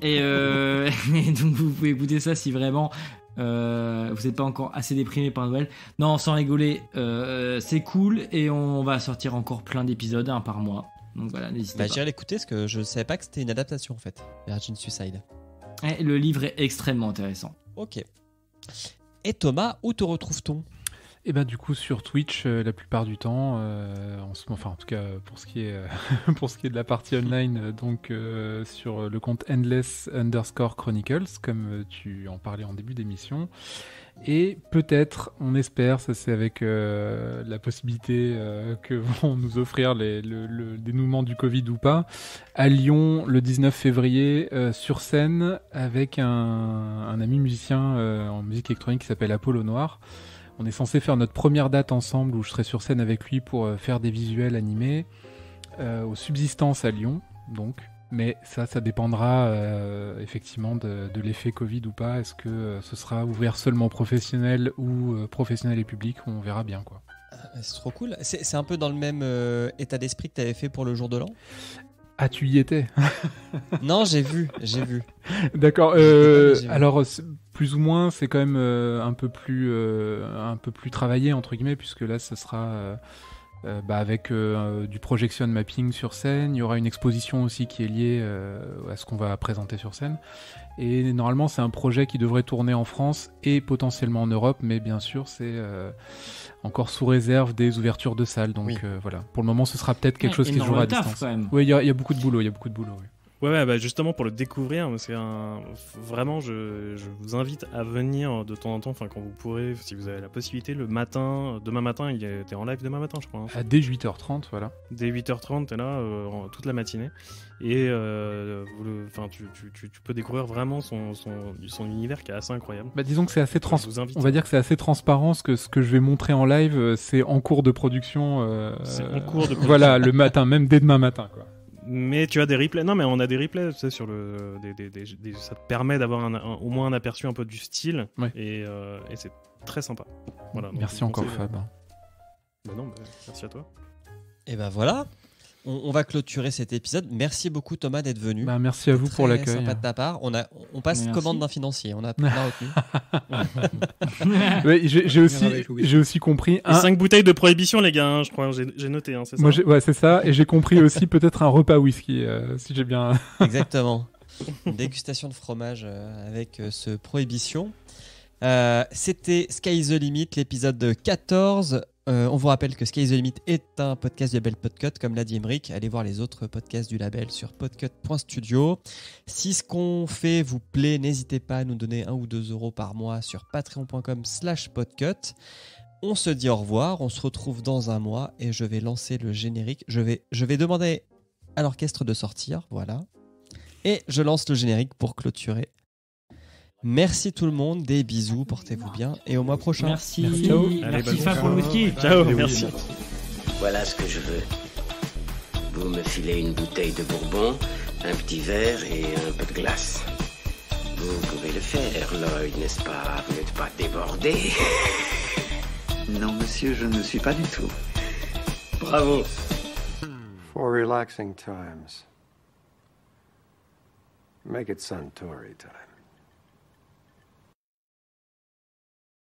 Et donc, vous pouvez écouter ça si vraiment vous n'êtes pas encore assez déprimé par Noël. Non, sans rigoler, c'est cool. Et on va sortir encore plein d'épisodes, un par mois. Donc voilà, n'hésitez pas. J'irai l'écouter parce que je ne savais pas que c'était une adaptation en fait, Virgin Suicide. Et le livre est extrêmement intéressant. Ok. Et Thomas, où te retrouve-t-on ? Et ben du coup sur Twitch la plupart du temps, en tout cas pour ce qui est pour ce qui est de la partie online, donc sur le compte Endless_Chronicles comme tu en parlais en début d'émission. Et peut-être, on espère, ça c'est avec la possibilité que vont nous offrir le dénouement du Covid ou pas, à Lyon le 19 février sur scène avec un ami musicien en musique électronique qui s'appelle Apollo Noir. On est censé faire notre première date ensemble où je serai sur scène avec lui pour faire des visuels animés aux Subsistances à Lyon, donc. Mais ça dépendra effectivement de l'effet Covid ou pas. Est-ce que ce sera ouvert seulement professionnel ou professionnel et public ? On verra bien, quoi. C'est trop cool. C'est un peu dans le même état d'esprit que tu avais fait pour le jour de l'an ? Ah, tu y étais ? Non, j'ai vu. D'accord. Alors, plus ou moins, c'est quand même un peu plus travaillé, entre guillemets, puisque là, ce sera... avec du projection mapping sur scène. Il y aura une exposition aussi qui est liée à ce qu'on va présenter sur scène. Et normalement, c'est un projet qui devrait tourner en France et potentiellement en Europe, mais bien sûr, c'est encore sous réserve des ouvertures de salles. Donc voilà, pour le moment, ce sera peut-être quelque chose qui se jouera à distance. Oui, il y a beaucoup de boulot. Oui. Ouais, bah justement pour le découvrir, c'est vraiment, je vous invite à venir de temps en temps, enfin quand vous pourrez, si vous avez la possibilité, le matin, demain matin, il était en live demain matin, je crois. Hein. Dès 8h30, voilà. Dès 8h30, t'es là toute la matinée, et tu peux découvrir vraiment son univers qui est assez incroyable. Bah disons que c'est assez on va dire que c'est assez transparent, ce que je vais montrer en live, c'est en cours de production. C'est en cours de production. Voilà, le matin, même dès demain matin, quoi. Mais tu as des replays. Non, mais on a des replays, tu sais, sur ça te permet d'avoir au moins un aperçu un peu du style. Ouais. Et c'est très sympa. Voilà, merci encore, Fab. Bah non, merci à toi. Et ben voilà. On va clôturer cet épisode. Merci beaucoup Thomas d'être venu. Bah, merci à vous pour l'accueil. Sympa de ta part. On passe commande d'un financier. On a retenu. Ouais, j'ai aussi compris. 5 bouteilles de prohibition, les gars. Hein, je crois. J'ai noté. Hein, c'est ça. Moi, c'est ça. Et j'ai compris aussi peut-être un repas whisky, si j'ai bien. Exactement. Une dégustation de fromage avec ce prohibition. C'était Sky is the Limit, l'épisode 14. On vous rappelle que Sky is the Limit est un podcast du label Podcut, comme l'a dit Emric. Allez voir les autres podcasts du label sur podcut.studio. Si ce qu'on fait vous plaît, n'hésitez pas à nous donner 1 ou 2 euros par mois sur patreon.com/podcut. On se dit au revoir, on se retrouve dans un mois et je vais lancer le générique. Je vais demander à l'orchestre de sortir, voilà. Et je lance le générique pour clôturer. Merci tout le monde, des bisous, portez-vous bien et au mois prochain. Merci. Ciao. Merci Fab pour le whisky. Ciao, merci. Voilà ce que je veux. Vous me filez une bouteille de bourbon, un petit verre et un peu de glace. Vous pouvez le faire, Lloyd, n'est-ce pas? Vous n'êtes pas débordé? Non, monsieur, je ne le suis pas du tout. Bravo. For relaxing times, make it Suntory time.